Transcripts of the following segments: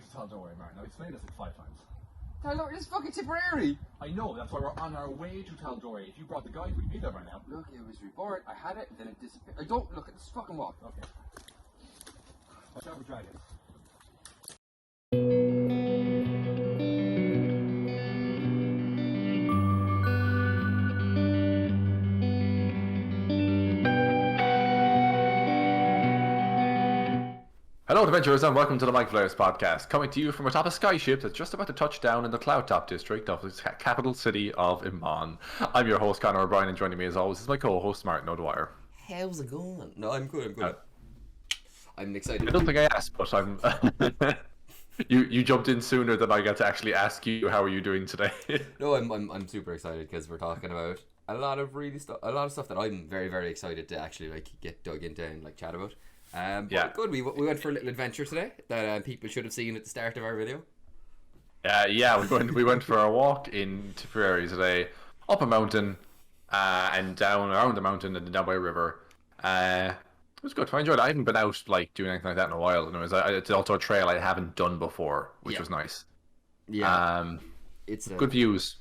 to Tal'Dorei, Martin. I've explained this like 5 times. Tal'Dorei is fucking Tipperary! I know, that's why we're on our way to Tal'Dorei. If you brought the guide, we'd be there by now. Look, it was reborn, I had it, and then it disappeared. I don't look at this fucking walk. Okay. Watch out for dragons. Hello adventurers and welcome to the Micflayers podcast, coming to you from atop a skyship that's just about to touch down in the Cloudtop district of the capital city of Iman. I'm your host Conor Martin, and joining me as always is my co-host Martin O'Dwyer. How's it going? No, I'm good. I'm excited. I don't think I asked, but I'm... you jumped in sooner than I got to actually ask you how are you doing today. No, I'm super excited because we're talking about a lot of stuff that I'm very, very excited to actually like get dug into and like chat about. Yeah, good. We went for a little adventure today that people should have seen at the start of our video. Yeah, we went for a walk in Tipperary today, up a mountain, and down around the mountain and down by a river. It was good. I enjoyed it. I haven't been out like doing anything like that in a while. And it's also a trail I haven't done before, which was nice. Yeah, it's good views.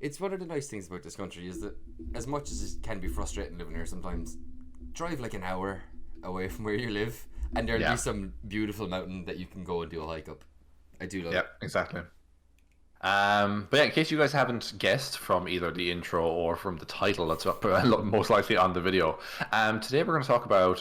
It's one of the nice things about this country is that as much as it can be frustrating living here sometimes, drive like an hour away from where you live and there'll be some beautiful mountain that you can go and do a hike up. I do love it. Exactly. But yeah, in case you guys haven't guessed from either the intro or from the title that's most likely on the video, today we're going to talk about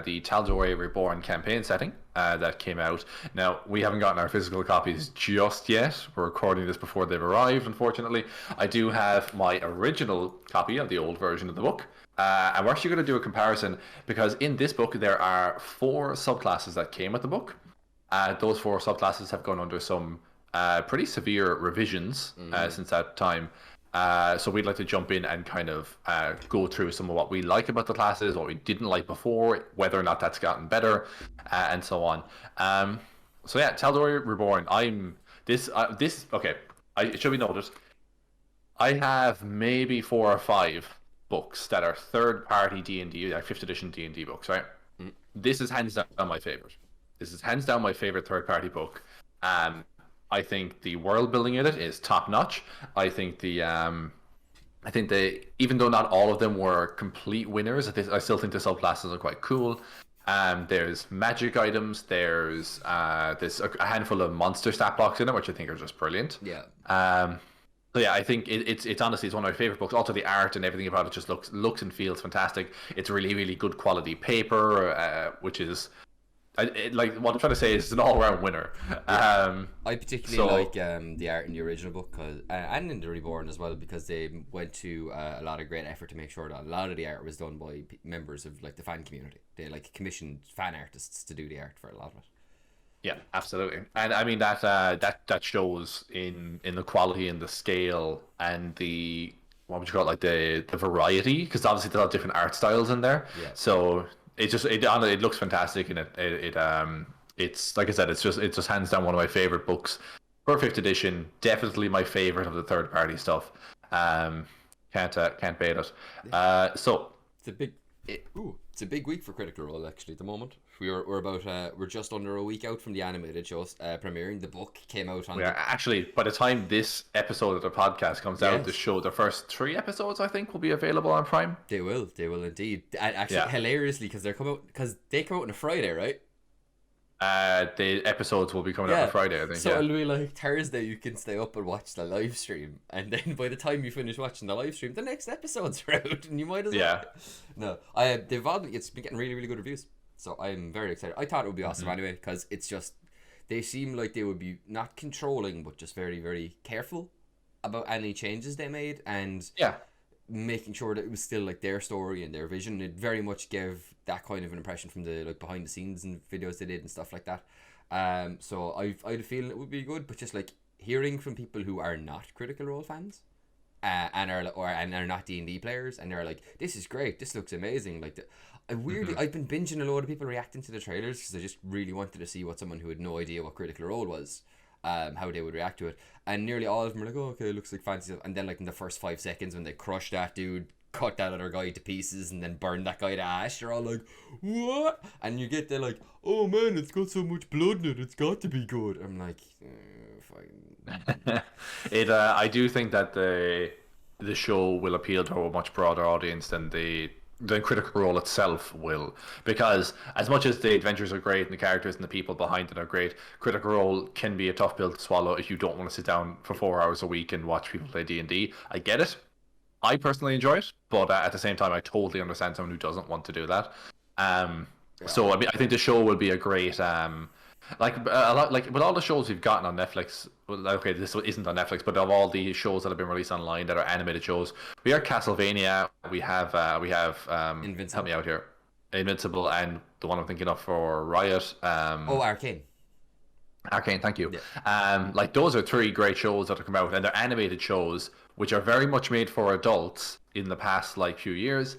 the Tal'Dorie Reborn campaign setting that came out. Now, we haven't gotten our physical copies just yet. We're recording this before they've arrived, unfortunately. I do have my original copy of the old version of the book. And we're actually going to do a comparison because in this book there are 4 subclasses that came with the book. Those 4 subclasses have gone under some pretty severe revisions since that time. So we'd like to jump in and kind of go through some of what we like about the classes, what we didn't like before, whether or not that's gotten better, and so on. So yeah, Tal'Dorie Reborn. Okay. It should be noted. I have maybe 4 or 5 books that are third-party D&D, like 5th edition D&D books, right? This is hands down my favorite. This is hands down my favorite third-party book. I think the world building in it is top-notch. I think even though not all of them were complete winners, I still think the subclasses are quite cool. There's magic items. There's a handful of monster stat blocks in it, which I think are just brilliant. Yeah. So yeah, I think it's honestly one of my favorite books. Also, the art and everything about it just looks and feels fantastic. It's really, really good quality paper, which is like what I'm trying to say is it's an all-around winner. I particularly like the art in the original book and in the Reborn as well, because they went to a lot of great effort to make sure that a lot of the art was done by members of like the fan community. They like commissioned fan artists to do the art for a lot of it. Yeah, absolutely, and I mean that shows in the quality and the scale and the what would you call it, like the variety, because obviously there's a lot of different art styles in there. Yeah. So it looks fantastic, and it's like I said, it's just hands down one of my favorite books for 5th edition. Definitely my favorite of the third party stuff. Can't beat it. So it's a big week for Critical Role actually at the moment. We're just under a week out from the animated shows premiering. The book came out on... Actually, by the time this episode of the podcast comes out, the show, the first 3 episodes, I think, will be available on Prime. They will indeed. Actually, hilariously, because they come out on a Friday, right? The episodes will be coming out on Friday, I think. So it'll be like Thursday, you can stay up and watch the live stream, and then by the time you finish watching the live stream, the next episodes are out, and you might as well. No, it's been getting really, really good reviews, so I'm very excited. I thought it would be awesome anyway, because it's just, they seem like they would be not controlling, but just very, very careful about any changes they made, and making sure that it was still like their story and their vision. It very much gave that kind of an impression from the like behind the scenes and videos they did and stuff like that. So I had a feeling it would be good, but just like hearing from people who are not Critical Role fans, and are not D&D players, and they're like, this is great, this looks amazing. Like I've been binging a lot of people reacting to the trailers because I just really wanted to see what someone who had no idea what Critical Role was, how they would react to it. And nearly all of them were like, oh, okay, it looks like fancy stuff. And then like in the first 5 seconds when they crush that dude cut that other guy to pieces and then burn that guy to ash. They're all like, what? And you get there like, oh man, it's got so much blood in it, it's got to be good. I'm like, fine. I do think that the show will appeal to a much broader audience than the Critical Role itself will, because as much as the adventures are great and the characters and the people behind it are great, Critical Role can be a tough pill to swallow if you don't want to sit down for 4 hours a week and watch people play D&D. I get it. I personally enjoy it, but at the same time, I totally understand someone who doesn't want to do that. So I mean, I think the show will be a great like with all the shows we've gotten on Netflix. Well, okay, this isn't on Netflix, but of all the shows that have been released online that are animated shows, we have Castlevania, we have Invincible. Help me out here, Invincible, and the one I'm thinking of for Riot. Arcane. Arcane, thank you. Yeah. Like those are 3 great shows that have come out, and they're animated shows which are very much made for adults in the past few years.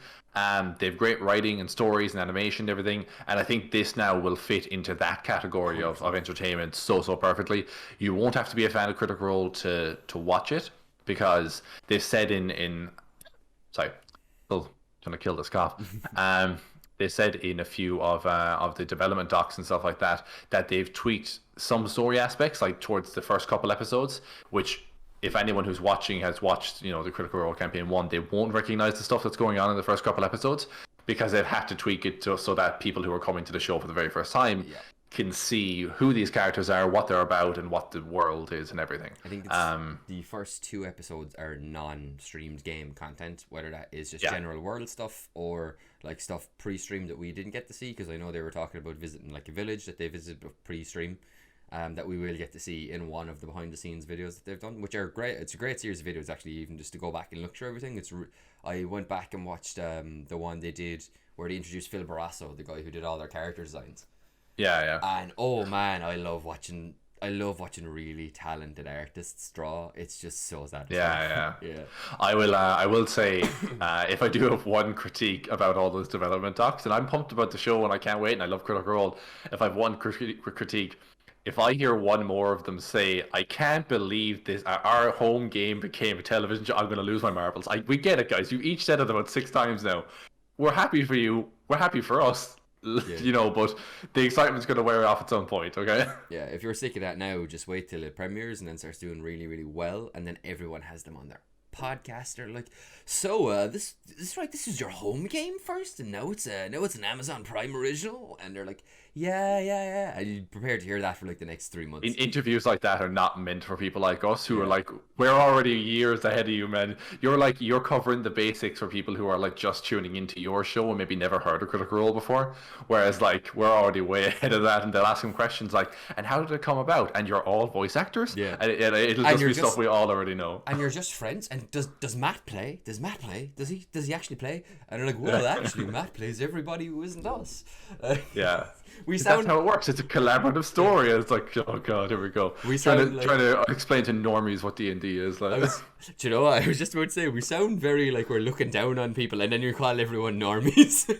They've great writing and stories and animation and everything, and I think this now will fit into that category of entertainment so perfectly. You won't have to be a fan of Critical Role to watch it, because they've said sorry, still trying to kill this cough. They said in a few of the development docs and stuff like that they've tweaked some story aspects towards the first couple episodes, which if anyone who's watching has watched, the Critical Role Campaign 1, they won't recognize the stuff that's going on in the first couple episodes, because they've had to tweak it so that people who are coming to the show for the very first time can see who these characters are, what they're about, and what the world is and everything. I think the first 2 episodes are non-streamed game content, whether that is just general world stuff or stuff pre-stream that we didn't get to see, because I know they were talking about visiting a village that they visited pre-stream. That we will get to see in one of the behind-the-scenes videos that they've done, which are great. It's a great series of videos, actually, even just to go back and look through everything. I went back and watched the one they did where they introduced Phil Barrasso, the guy who did all their character designs. Yeah. And oh man, I love watching really talented artists draw. It's just so satisfying. Yeah. I will say, if I do have one critique about all those development docs, and I'm pumped about the show and I can't wait and I love Critical Role, if I have one critique, if I hear one more of them say, I can't believe this, our home game became a television show, I'm going to lose my marbles. We get it, guys. You each said it about 6 times now. We're happy for you. We're happy for us. Yeah. But the excitement's going to wear off at some point, okay? Yeah, if you're sick of that now, just wait till it premieres and then starts doing really, really well, and then everyone has them on their podcast. They're like, so this is your home game first, and now it's an Amazon Prime original, and they're like, yeah, and you prepare to hear that for the next 3 months. Interviews like that are not meant for people like us who are like, we're already years ahead of you, man. You're covering the basics for people who are just tuning into your show and maybe never heard of Critical Role before, whereas we're already way ahead of that, and they'll ask them questions like, and how did it come about? And you're all voice actors? Yeah. And it'll just be stuff we all already know. And you're just friends. And does Matt play? Does Matt play? Does he actually play? And they're like, well, actually, Matt plays everybody who isn't us. Yeah. That's how it works. It's a collaborative story. It's like, oh god, here we go. Trying to explain to normies what D&D is like. Do you know what? I was just about to say, we sound very like we're looking down on people, and then you call everyone normies.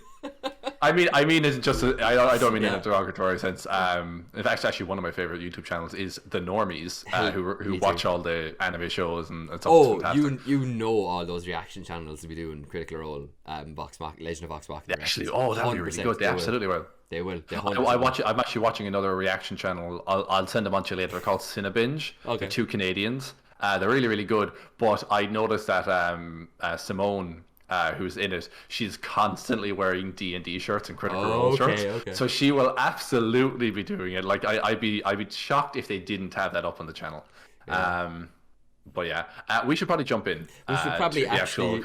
I mean, it's just I don't mean in a derogatory sense. In fact, actually, one of my favorite YouTube channels is the Normies, who watch all the anime shows and stuff. Oh, you know all those reaction channels to be doing Critical Role, Legend of Vox Machina. Actually, that'd be really good. They absolutely will. They will. I'm actually watching another reaction channel. I'll send them on to you later. They're called Cinebinge. Okay. They're 2 Canadians. They're really, really good. But I noticed that Simone, who's in it, she's constantly wearing D&D shirts and Critical Role shirts. Okay. So she will absolutely be doing it. I'd be shocked if they didn't have that up on the channel. Yeah. But yeah, we should probably jump in. We should probably actually.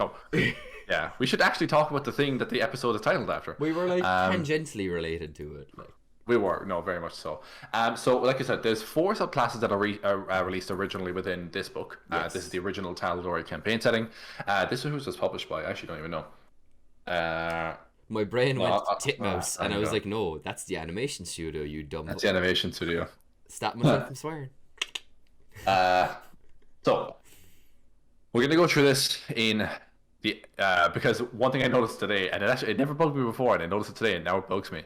Yeah, we should actually talk about the thing that the episode is titled after. We were tangentially related to it. We were, no, very much so. So, like I said, there's 4 subclasses that are released originally within this book. Yes. This is the original Tal'Dorei campaign setting. This is who was published by. I actually don't even know. My brain went titmouse, and I was like, no, that's the animation studio, you dumb. That's the animation studio. Stop myself from swearing. So, we're going to go through this in... because one thing I noticed today, and it never bugged me before, and I noticed it today, and now it bugs me.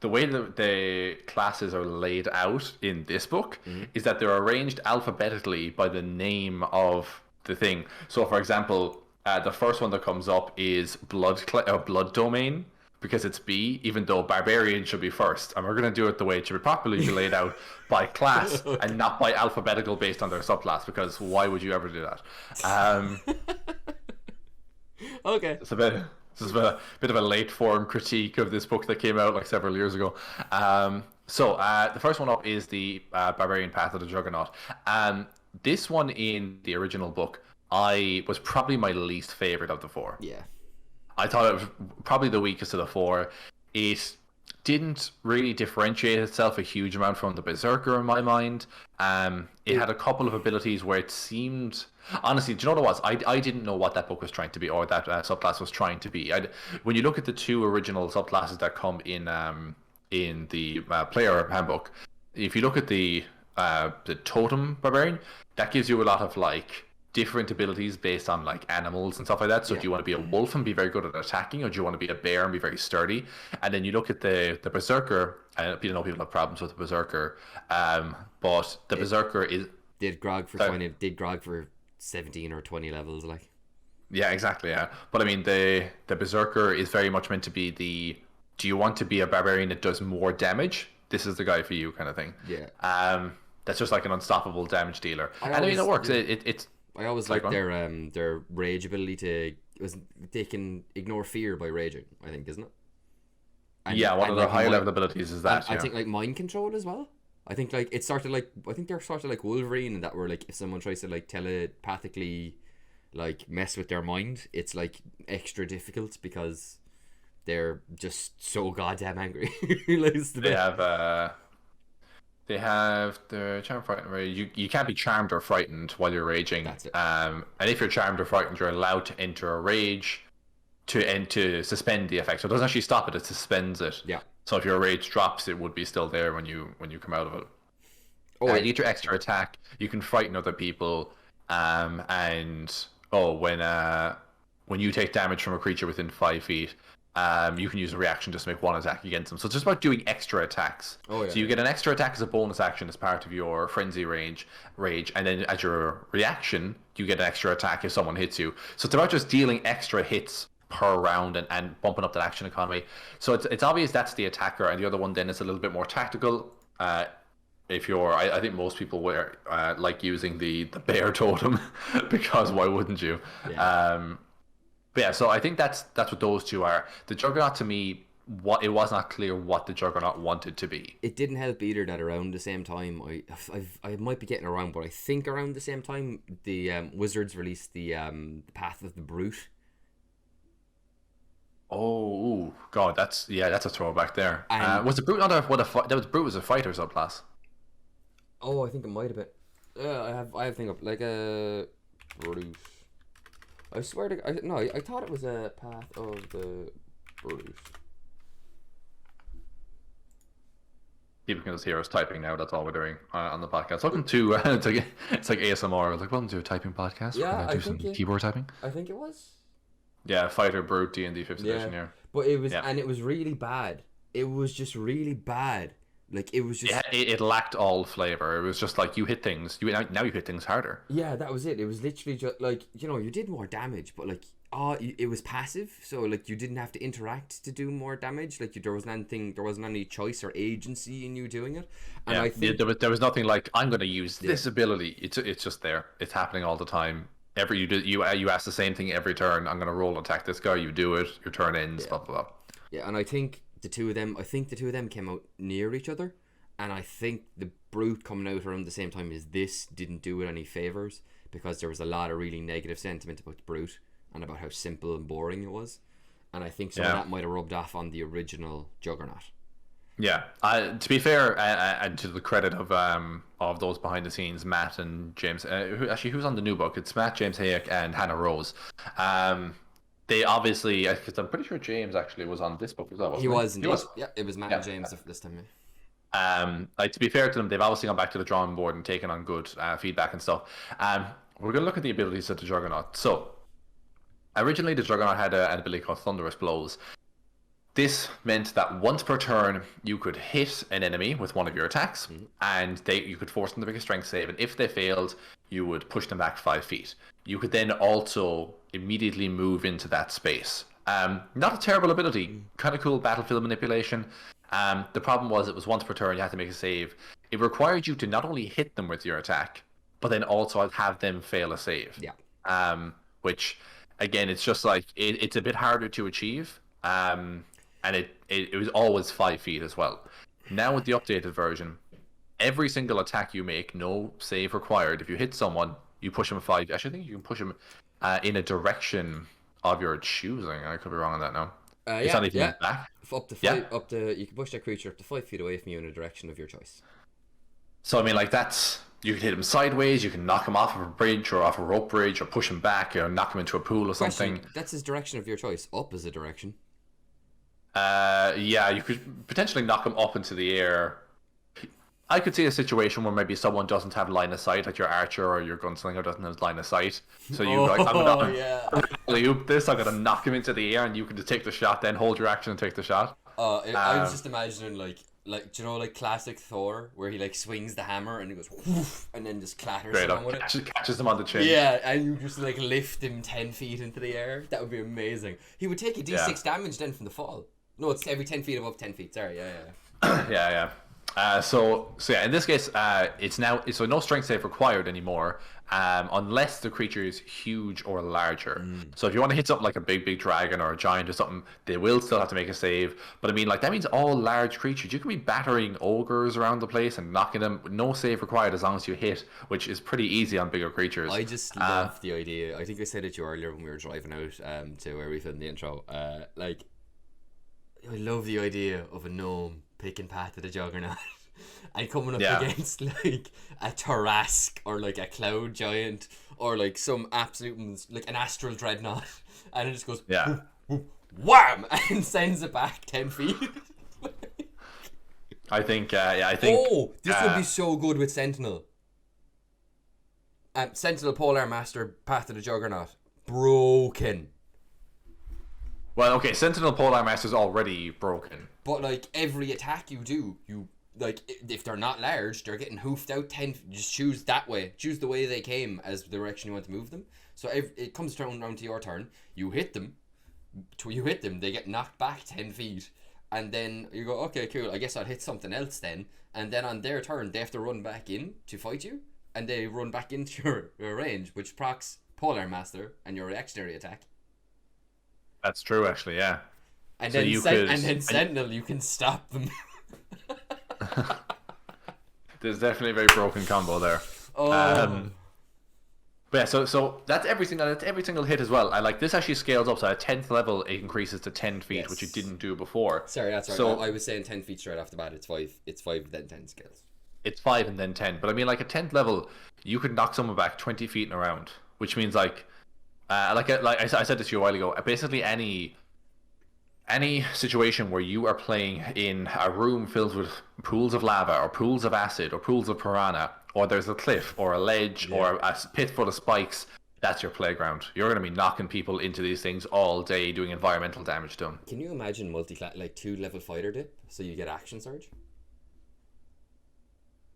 The way that the classes are laid out in this book is that they're arranged alphabetically by the name of the thing. So, for example, The first one that comes up is blood domain, because it's B, even though Barbarian should be first. And we're going to do it the way it should probably be laid out by class and not by alphabetical based on their subclass, because why would you ever do that? Okay. This is a bit of a late form critique of this book that came out like several years ago. So the first one up is the Barbarian Path of the Juggernaut. This one in the original book, was probably my least favorite of the four. Yeah. I thought it was probably the weakest of the four. It didn't really differentiate itself a huge amount from the Berserker in my mind. It had a couple of abilities where it seemed... Honestly, do you know what it was? I didn't know what that book was trying to be, or that subclass was trying to be. When you look at the two original subclasses that come in the player handbook, if you look at the Totem Barbarian, that gives you a lot of like different abilities based on like animals and stuff like that. So do you want to be a wolf and be very good at attacking, or do you want to be a bear and be very sturdy? And then you look at the Berserker, and people have problems with the Berserker, but the Berserker did grog for 17 or 20 levels, like. Yeah, exactly. Yeah, but I mean the Berserker is very much meant to be the, do you want to be a barbarian that does more damage? This is the guy for you, kind of thing. Yeah. That's just like an unstoppable damage dealer, and I mean it works. It's I always like their rage ability they can ignore fear by raging, I think, isn't it? One of their higher level abilities is that. I think like mind control as well. I think like they're sort of like Wolverine, in that where like if someone tries to like telepathically like mess with their mind, it's like extra difficult because they're just so goddamn angry. They have the charm, frightened, rage. You can't be charmed or frightened while you're raging. That's it. And if you're charmed or frightened, you're allowed to enter a rage to suspend the effect. So it doesn't actually stop it; it suspends it. Yeah. So if your rage drops, it would be still there when you come out of it. You get your extra attack. You can frighten other people. When you take damage from a creature within 5 feet, you can use a reaction just to make one attack against them. So it's just about doing extra attacks. So you get an extra attack as a bonus action as part of your frenzy rage, and then as your reaction, you get an extra attack if someone hits you. So it's about just dealing extra hits per round and bumping up that action economy. So it's obvious that's the attacker, and the other one then is a little bit more tactical. If you're, I think most people like using the bear totem because why wouldn't you? Yeah. But yeah, so I think that's what those two are. The Juggernaut, to me, it was not clear what the Juggernaut wanted to be. It didn't help either that around the same time, I might be getting around, but I think around the same time the Wizards released the Path of the Brute. Oh God, that's a throwback there. Was the Brute not Brute was a fighter subclass? Oh, I think it might have been. I have thing up like a Brute. I swear to I thought it was a Path of the Brute. People can just hear us typing now. That's all we're doing on the podcast. Welcome to it's like ASMR. It's like, welcome to a typing podcast. Yeah, we're gonna do some keyboard typing. I think it was. Yeah, Fighter Brute D&D 5th edition here. But it was, and it was really bad. It was just really bad. Like it was just. It lacked all flavor. It was just like you hit things. Now you hit things harder. Yeah, that was it. It was literally just like you did more damage, but like it was passive, so like you didn't have to interact to do more damage. Like there wasn't any choice or agency in you doing it. And I think there was nothing like I'm going to use this ability. It's just there. It's happening all the time. You ask the same thing every turn. I'm going to roll attack this guy. You do it. Your turn ends. Blah blah blah. Yeah, and I think the two of them came out near each other, and I think the Brute coming out around the same time as this didn't do it any favors, because there was a lot of really negative sentiment about the Brute and about how simple and boring it was, and I think some of that might have rubbed off on the original Juggernaut. Yeah, to be fair, and to the credit of those behind the scenes, Matt and James, who's on the new book? It's Matt, James Hayek, and Hannah Rose. They obviously, because I'm pretty sure James actually was on this book as well. Wasn't he? He was. Yeah, it was Matt and James this time. To be fair to them, they've obviously gone back to the drawing board and taken on good feedback and stuff. We're going to look at the abilities of the Juggernaut. So, originally the Juggernaut had an ability called Thunderous Blows. This meant that once per turn, you could hit an enemy with one of your attacks, and you could force them to make a strength save. And if they failed, you would push them back 5 feet. You could then also, immediately move into that space. Not a terrible ability, kind of cool battlefield manipulation. The problem was it was once per turn, you had to make a save. It required you to not only hit them with your attack, but then also have them fail a save. Yeah. Which, again, it's just like, it's a bit harder to achieve. And it was always 5 feet as well. Now with the updated version, every single attack you make, no save required. If you hit someone, you push them 5. Actually, I think you can push them in a direction of your choosing. I could be wrong on that now. It's not even back. Up to 5, you can push that creature up to 5 feet away from you in a direction of your choice. So I mean, like, that's, you can hit him sideways, you can knock him off of a bridge or off a rope bridge, or push him back, or knock him into a pool or something. That's his direction of your choice. Up is a direction. Yeah, you could potentially knock him up into the air. I could see a situation where maybe someone doesn't have line of sight, like your archer or your gunslinger doesn't have line of sight. So you like, I'm gonna loop this, I'm gonna knock him into the air, and you can just take the shot, then hold your action and take the shot. I was just imagining like do you know, like classic Thor, where he like swings the hammer and he goes woof, and then just clatters someone with it. Catches him on the chin. Yeah, and you just like lift him 10 feet into the air. That would be amazing. He would take a d6 damage then from the fall. No, it's every 10 feet above 10 feet. Sorry, yeah. So yeah, in this case, it's no strength save required anymore, unless the creature is huge or larger. So if you want to hit something like a big dragon or a giant or something, they will still have to make a save. But I mean, like, that means all large creatures, you can be battering ogres around the place and knocking them, no save required as long as you hit, which is pretty easy on bigger creatures. I just love the idea. I think I said it to you earlier when we were driving out to where we filmed the intro. Like, I love the idea of a gnome picking Path of the Juggernaut and coming up against like a Tarrasque or like a Cloud Giant or like some absolute, like an Astral Dreadnought, and it just goes wham and sends it back 10 feet. I think this would be so good with Sentinel. Sentinel Polar Master Path of the Juggernaut broken. Well, okay, Sentinel Polar Master is already broken. But like every attack you do, you like, if they're not large, they're getting hoofed out 10. Just choose that way. Choose the way they came as the direction you want to move them. So it comes down to your turn. You hit them. They get knocked back 10 feet, and then you go, okay, cool. I guess I'll hit something else then. And then on their turn, they have to run back in to fight you, and they run back into your range, which procs Polar Master and your reactionary attack. That's true, actually, yeah. And so then Sentinel, you can stop them. There's definitely a very broken combo there. But yeah, so that's every single hit as well. I like this actually scales up, so at 10th level it increases to 10 feet, which it didn't do before. Sorry, that's right. So I was saying 10 feet straight off the bat. It's 5 then 10 scales. It's 5 and then 10. But I mean, like, at 10th level, you could knock someone back 20 feet and around, which means like I said this to you a while ago. Basically, any situation where you are playing in a room filled with pools of lava or pools of acid or pools of piranha, or there's a cliff or a ledge or a pit full of spikes, that's your playground. You're going to be knocking people into these things all day, doing environmental damage to them. Can you imagine like 2-level fighter dip, so you get action surge?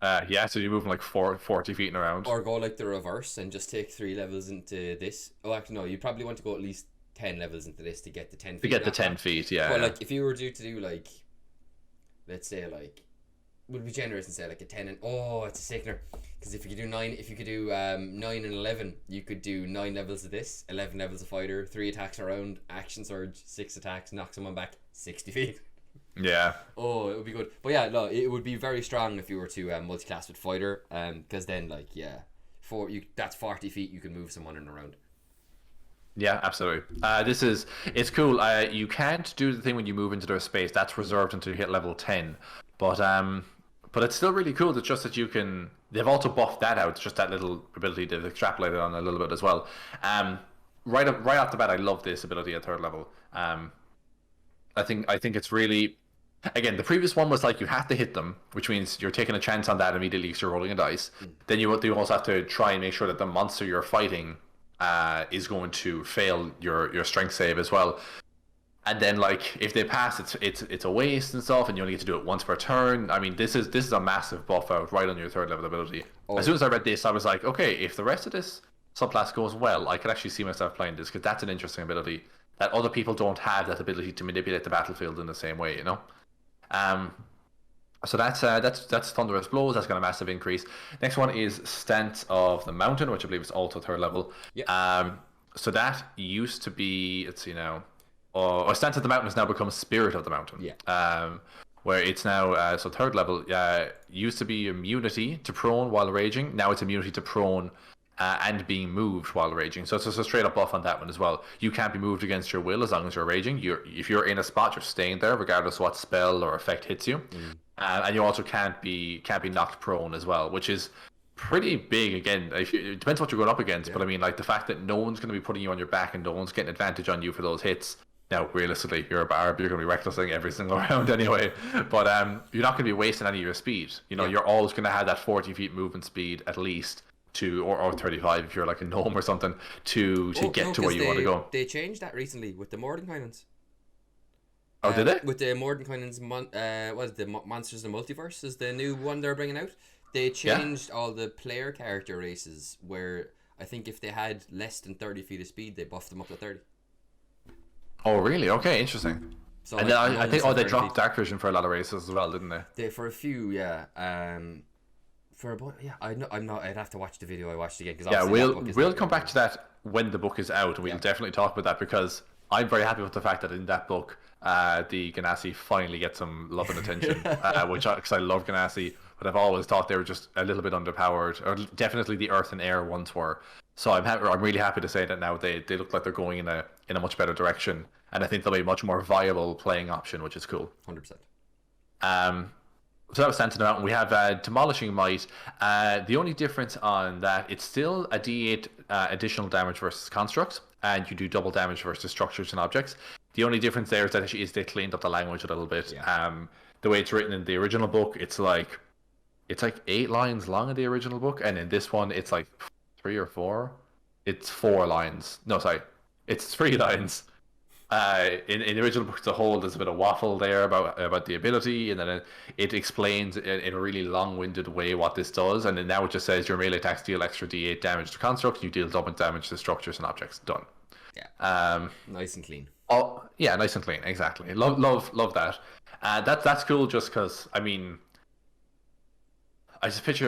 Yeah, so you're moving like 40 feet and around. Or go like the reverse and just take 3 levels into this. Oh, actually, no, you probably want to go at least 10 levels into this to get the 10 feet. To get the 10 feet, yeah. But like, if you were due to do like, let's say like, we'll be generous and say like a 10 and, oh, it's a sickener. Because if you could do 9 and 11, you could do 9 levels of this, 11 levels of fighter, 3 attacks around, action surge, 6 attacks, knock someone back 60 feet. Yeah. Oh, it would be good. But yeah, no, it would be very strong if you were to multi-class with fighter, because then like, that's 40 feet you can move someone in around. Yeah, absolutely. It's cool. You can't do the thing when you move into their space. That's reserved until you hit level 10. But it's still really cool. It's just that you can. They've also buffed that out. It's just that little ability they've extrapolated on a little bit as well. Right off the bat, I love this ability at 3rd level. I think it's really. Again, the previous one was like you have to hit them, which means you're taking a chance on that immediately because you're rolling a dice. Then you also have to try and make sure that the monster you're fighting is going to fail your strength save as well. And then like if they pass, it's a waste and stuff, and you only get to do it once per turn. I mean, this is a massive buff out right on your 3rd level ability. As soon as I read this, I was like, okay, if the rest of this subclass goes well, I could actually see myself playing this, because that's an interesting ability that other people don't have, that ability to manipulate the battlefield in the same way, you know. So that's Thunderous Blows. That's got a massive increase. Next one is Stent of the Mountain, which I believe is also 3rd level. Yeah. So that used to be, let's see now, or Stent of the Mountain has now become Spirit of the Mountain. Yeah. Where it's now so 3rd level. Used to be immunity to prone while raging. Now it's immunity to prone and being moved while raging. So it's just a straight up buff on that one as well. You can't be moved against your will as long as you're raging. If you're in a spot, you're staying there regardless of what spell or effect hits you. And you also can't be knocked prone as well, which is pretty big. Again, it depends what you're going up against, but I mean, like, the fact that no one's going to be putting you on your back and no one's getting advantage on you for those hits. Now, realistically, you're a barb, you're going to be recklessing every single round anyway, but you're not going to be wasting any of your speed. You know, you're always going to have that 40 feet movement speed at least, or 35 if you're like a gnome or something, to get to where you want to go. They changed that recently with the Mordenkainen's. Oh, did they? With the Mordenkainen's, what is the Monsters of the Multiverse is the new one they're bringing out. They changed all the player character races, where I think if they had less than 30 feet of speed, they buffed them up to 30. Oh, really? Okay, interesting. So, and like, then I think they dropped Dark Vision for a lot of races as well, didn't they? For a few, yeah. For a bunch, yeah. I'm not. I'd have to watch the video. I watched again because we'll come back to that when the book is out. We'll definitely talk about that, because I'm very happy with the fact that in that book, the Ganassi finally get some love and attention, because I love Ganassi, but I've always thought they were just a little bit underpowered, or definitely the Earth and Air ones were. So I'm really happy to say that now they look like they're going in a much better direction, and I think they'll be a much more viable playing option, which is cool. 100%. So that was Stent of the Mountain. We have Demolishing Might. The only difference on that, it's still a D8 additional damage versus constructs, and you do double damage versus structures and objects. The only difference there is that they cleaned up the language a little bit. Yeah. The way it's written in the original book, it's like 8 lines long in the original book, and in this one, it's like 3 or 4. It's 4 lines. No, sorry, it's 3 lines. In the original book as a whole, there's a bit of waffle there about the ability, and then it explains in a really long-winded way what this does, and then now it just says your melee attacks deal extra D8 damage to constructs, you deal double damage to structures and objects. Done. Yeah. Nice and clean. Oh yeah, nice and clean. Exactly. Love that. That's cool. Just because, I mean, I just picture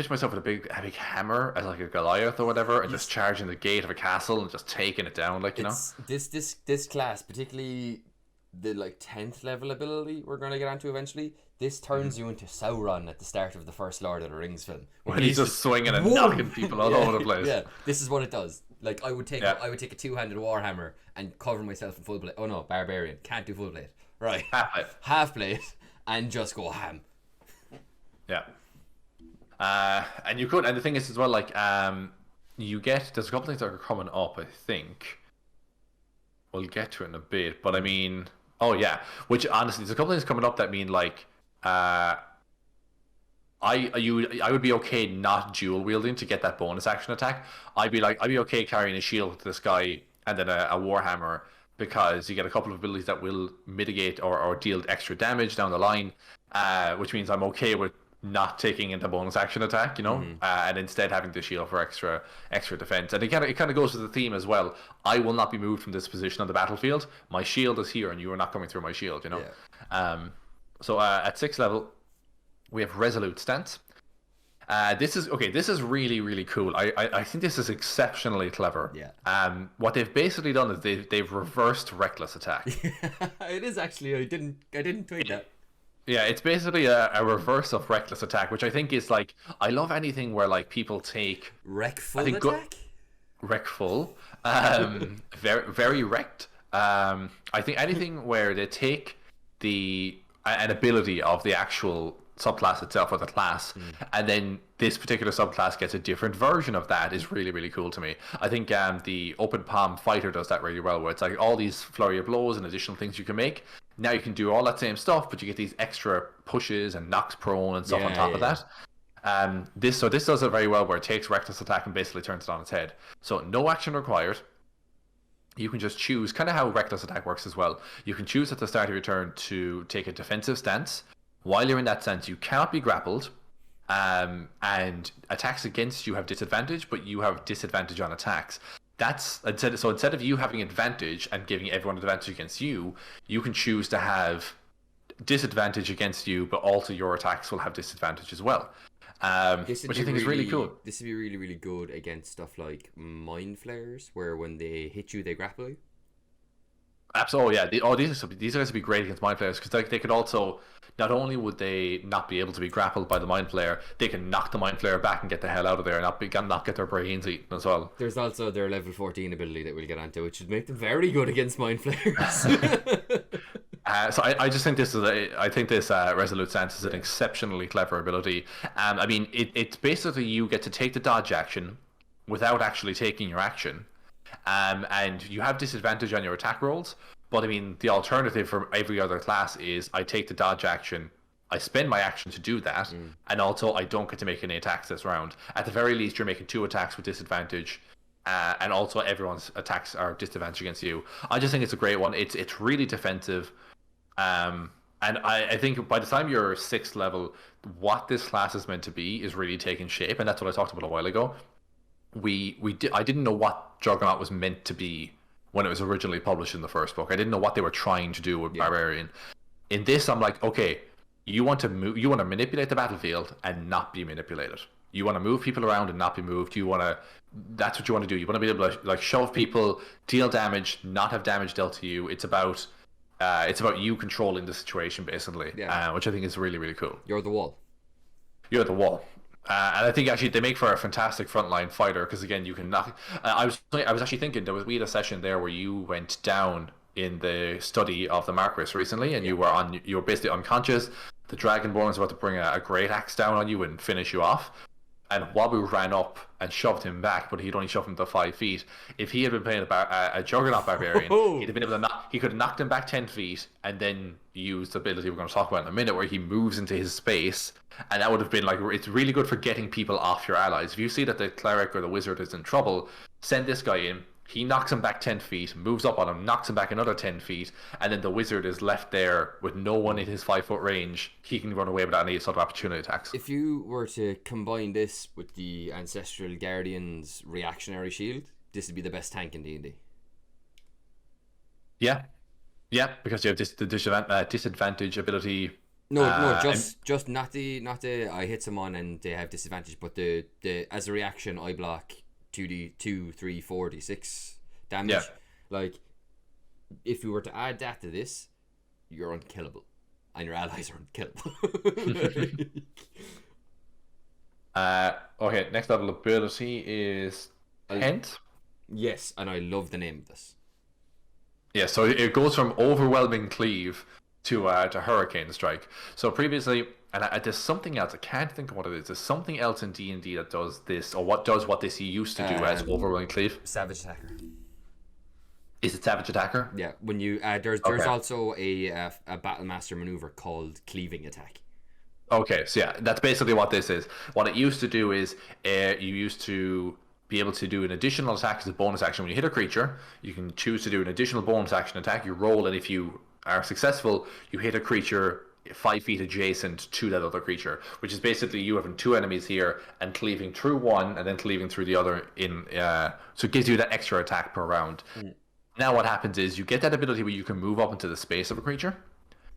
myself with a big hammer as like a Goliath or whatever, and just charging the gate of a castle and just taking it down, like, you know. This class, particularly the like 10th level ability we're going to get onto eventually, this turns you into Sauron at the start of the first Lord of the Rings film, when he's just swinging and knocking people all over the place. Yeah, this is what it does. Like, I would take a 2-handed warhammer and cover myself in full blade. Oh no, barbarian, can't do full blade. Right, half blade, and just go ham. Yeah. And you could, and the thing is as well, like, there's a couple things that are coming up, I think. We'll get to it in a bit, but I mean, oh yeah, which honestly, there's a couple things coming up that mean, like, I would be okay not dual wielding to get that bonus action attack. I'd be okay carrying a shield to this guy and then a warhammer, because you get a couple of abilities that will mitigate or deal extra damage down the line, which means I'm okay with not taking into bonus action attack, you know, and instead having the shield for extra defense. And it kind of goes with the theme as well. I will not be moved from this position on the battlefield. My shield is here, and you are not coming through my shield, you know. Yeah. So at 6th level, we have Resolute Stance. This is really, really cool. I think this is exceptionally clever. Yeah. What they've basically done is they've reversed Reckless Attack. It is actually. I didn't tweet that. Yeah, it's basically a reverse of Reckless Attack, which I think is like, I love anything where like people take Wreckful attack? Wreckful. Very, very wrecked. I think anything where they take an ability of the actual subclass itself or the class, and then this particular subclass gets a different version of that is really, really cool to me. I think the Open Palm Fighter does that really well, where it's like all these flurry of blows and additional things you can make. Now you can do all that same stuff, but you get these extra pushes and knocks prone and stuff on top of that. This does it very well, where it takes Reckless Attack and basically turns it on its head. So no action required. You can just choose, kind of how Reckless Attack works as well. You can choose at the start of your turn to take a defensive stance. While you're in that stance, you cannot be grappled. and attacks against you have disadvantage, but you have disadvantage on attacks. So instead of you having advantage and giving everyone advantage against you, you can choose to have disadvantage against you, but also your attacks will have disadvantage as well. Which I think is really cool. This would be really, really good against stuff like Micflayers, where when they hit you, they grapple you. Absolutely, yeah. These guys would be great against Micflayers because they could also, not only would they not be able to be grappled by the Micflayer, they can knock the Micflayer back and get the hell out of there and not get their brains eaten as well. There's also their level 14 ability that we'll get onto, which would make them very good against Micflayers. So I just think this Resolute Stance is an exceptionally clever ability. I mean, it's basically you get to take the dodge action without actually taking your action. And you have disadvantage on your attack rolls, but I mean the alternative for every other class is I take the dodge action, I spend my action to do that, and also I don't get to make any attacks this round. At the very least, you're making 2 attacks with disadvantage, and also everyone's attacks are disadvantaged against you. I just think it's a great one. It's really defensive, and I think by the time you're 6th level, what this class is meant to be is really taking shape, and that's what I talked about a while ago. I didn't know what Juggernaut was meant to be when it was originally published in the first book. I didn't know what they were trying to do with Barbarian. In this, I'm like, okay, you want to manipulate the battlefield and not be manipulated. You want to move people around and not be moved. That's what you want to do. You want to be able to like shove people, deal damage, not have damage dealt to you. It's about you controlling the situation basically, which I think is really, really cool. You're the wall. You're the wall. And I think actually they make for a fantastic frontline fighter because again you can knock. I was actually thinking we had a session there where you went down in the study of the Marquis recently, and you were basically unconscious. The Dragonborn was about to bring a great axe down on you and finish you off. And Wabu ran up and shoved him back, but he'd only shoved him to 5 feet. If he had been playing a Juggernaut Barbarian, he'd have been able to he could have knocked him back 10 feet and then used the ability we're going to talk about in a minute where he moves into his space. And that would have been it's really good for getting people off your allies. If you see that the Cleric or the Wizard is in trouble, send this guy in. He knocks him back 10 feet, moves up on him, knocks him back another 10 feet, and then the Wizard is left there with no one in his 5-foot range. He can run away without any sort of opportunity attacks. If you were to combine this with the Ancestral Guardian's reactionary shield, this would be the best tank in D&D. Yeah, because you have the disadvantage ability. No, just not the I hit someone and they have disadvantage, but the as a reaction I block 2d2, 3, 4, d6 damage. Yeah. Like, if you were to add that to this, you're unkillable, and your allies are unkillable. Okay, next level ability is Tent. Yes, and I love the name of this. Yeah, so it goes from overwhelming cleave to Hurricane Strike. So previously, and there's something else, I can't think of what it is. There's something else in D&D that does this, or what this used to do as overwhelming cleave. Savage Attacker. Is it Savage Attacker? Yeah, when you there's also a Battle Master maneuver called Cleaving Attack. Okay, so yeah, that's basically what this is. What it used to do is you used to be able to do an additional attack as a bonus action. When you hit a creature, you can choose to do an additional bonus action attack. You roll, and if you are successful, you hit a creature 5 feet adjacent to that other creature, which is basically you having 2 enemies here and cleaving through one and then cleaving through the other so it gives you that extra attack per round. Now what happens is you get that ability where you can move up into the space of a creature.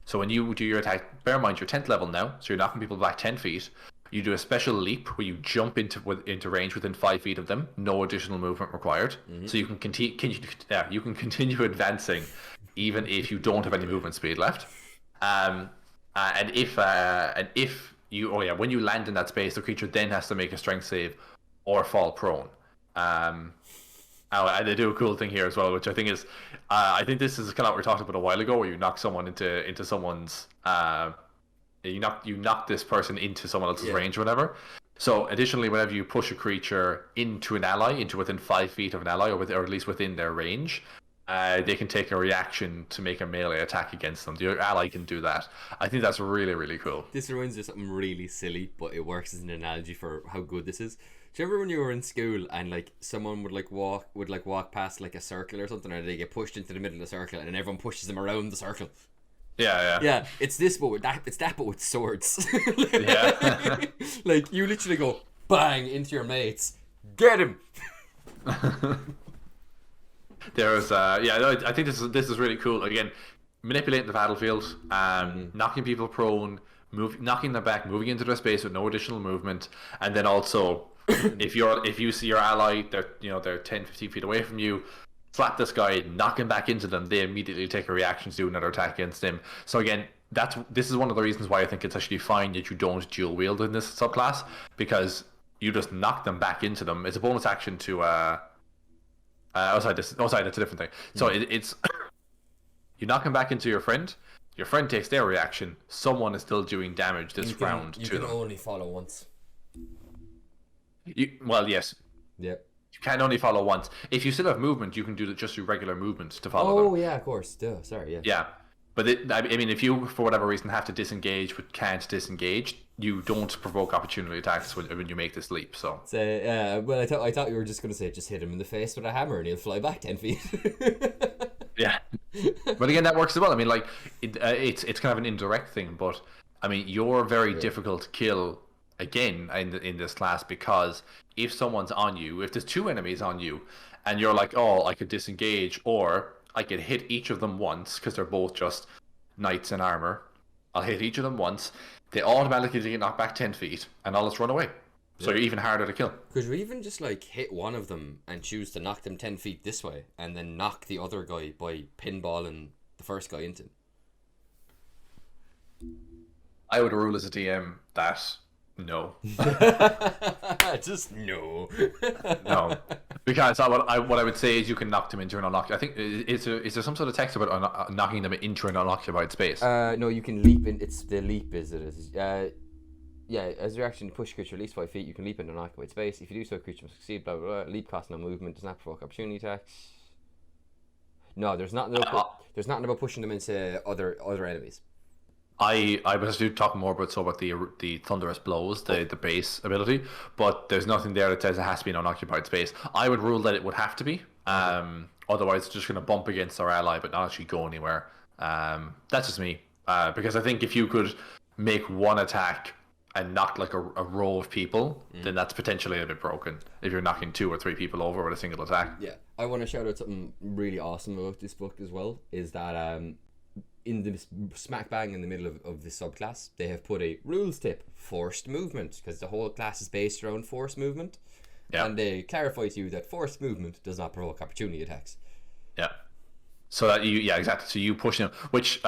So when you do your attack, bear in mind you're 10th level now, so you're knocking people back 10 feet. You do a special leap where you jump into range within 5 feet of them, no additional movement required. So you can continue advancing even if you don't have any movement speed left. And if you when you land in that space, the creature then has to make a strength save or fall prone. And they do a cool thing here as well, which I think is I think this is kind of what we talked about a while ago, where you knock someone into someone's you knock this person into someone else's range or whatever. So additionally, whenever you push a creature into an ally, into within 5 feet of an ally, or at least within their range, they can take a reaction to make a melee attack against them. Your ally can do that. I think that's really, really cool. This reminds me of something really silly, but it works as an analogy for how good this is. Do you remember when you were in school and like someone would walk past like a circle or something, or they get pushed into the middle of the circle and then everyone pushes them around the circle? Yeah, it's this, but with that, it's that, but with swords. Yeah. Like, you literally go bang into your mates, get him. There's I think this is really cool. Again, manipulating the battlefield, knocking people prone, knocking them back, moving into their space with no additional movement, and then also if you see your ally, they're 10, 15 feet away from you, slap this guy, knock him back into them, they immediately take a reaction to do another attack against him. So again, this is one of the reasons why I think it's actually fine that you don't dual wield in this subclass, because you just knock them back into them. It's a bonus action to that's a different thing. So it's you knock him back into your friend takes their reaction, someone is still doing damage this round to them. You can only follow once. Yes. Yep. You can only follow once. If you still have movement, you can do regular movement to follow them. Oh, yeah, of course. Duh, sorry, yeah. Yeah. But I mean, if you, for whatever reason, have to disengage but can't disengage, you don't provoke opportunity attacks when you make this leap. So. Well, I thought you were just going to say just hit him in the face with a hammer and he'll fly back 10 feet. Yeah. But again, that works as well. I mean, like, it's kind of an indirect thing, but, I mean, you're very difficult to kill, again, in this class, because if someone's on you, if there's two enemies on you, and you're like, oh, I could disengage, or I could hit each of them once, because they're both just knights in armor. I'll hit each of them once. They automatically get knocked back 10 feet, and I'll just run away. So you're even harder to kill. Could you even just, like, hit one of them and choose to knock them 10 feet this way, and then knock the other guy by pinballing the first guy into him? I would rule as a DM that no. Just no. No. Because what I would say is you can knock them into an unoccupied. I think is there some sort of text about knocking them into an unoccupied space? No, you can leap in. It's the leap is yeah, as a reaction to push creature at least 5 feet, you can leap into an occupied space. If you do so, creature must succeed. Blah blah blah. Leap cost no movement. Does not provoke opportunity attacks. No, there's nothing about pushing them into other enemies. I was actually talking more about the thunderous blows, the base ability, but there's nothing there that says it has to be an unoccupied space. I would rule that it would have to be. Otherwise, it's just going to bump against our ally, but not actually go anywhere. That's just me, because I think if you could make one attack and knock like a row of people, then that's potentially a bit broken. If you're knocking 2 or 3 people over with a single attack. Yeah, I want to shout out something really awesome about this book as well. Is that in the smack bang in the middle of this subclass, they have put a rules tip: forced movement, because the whole class is based around forced movement. Yeah. And they clarify to you that forced movement does not provoke opportunity attacks. Yeah. So that exactly. So you push them, which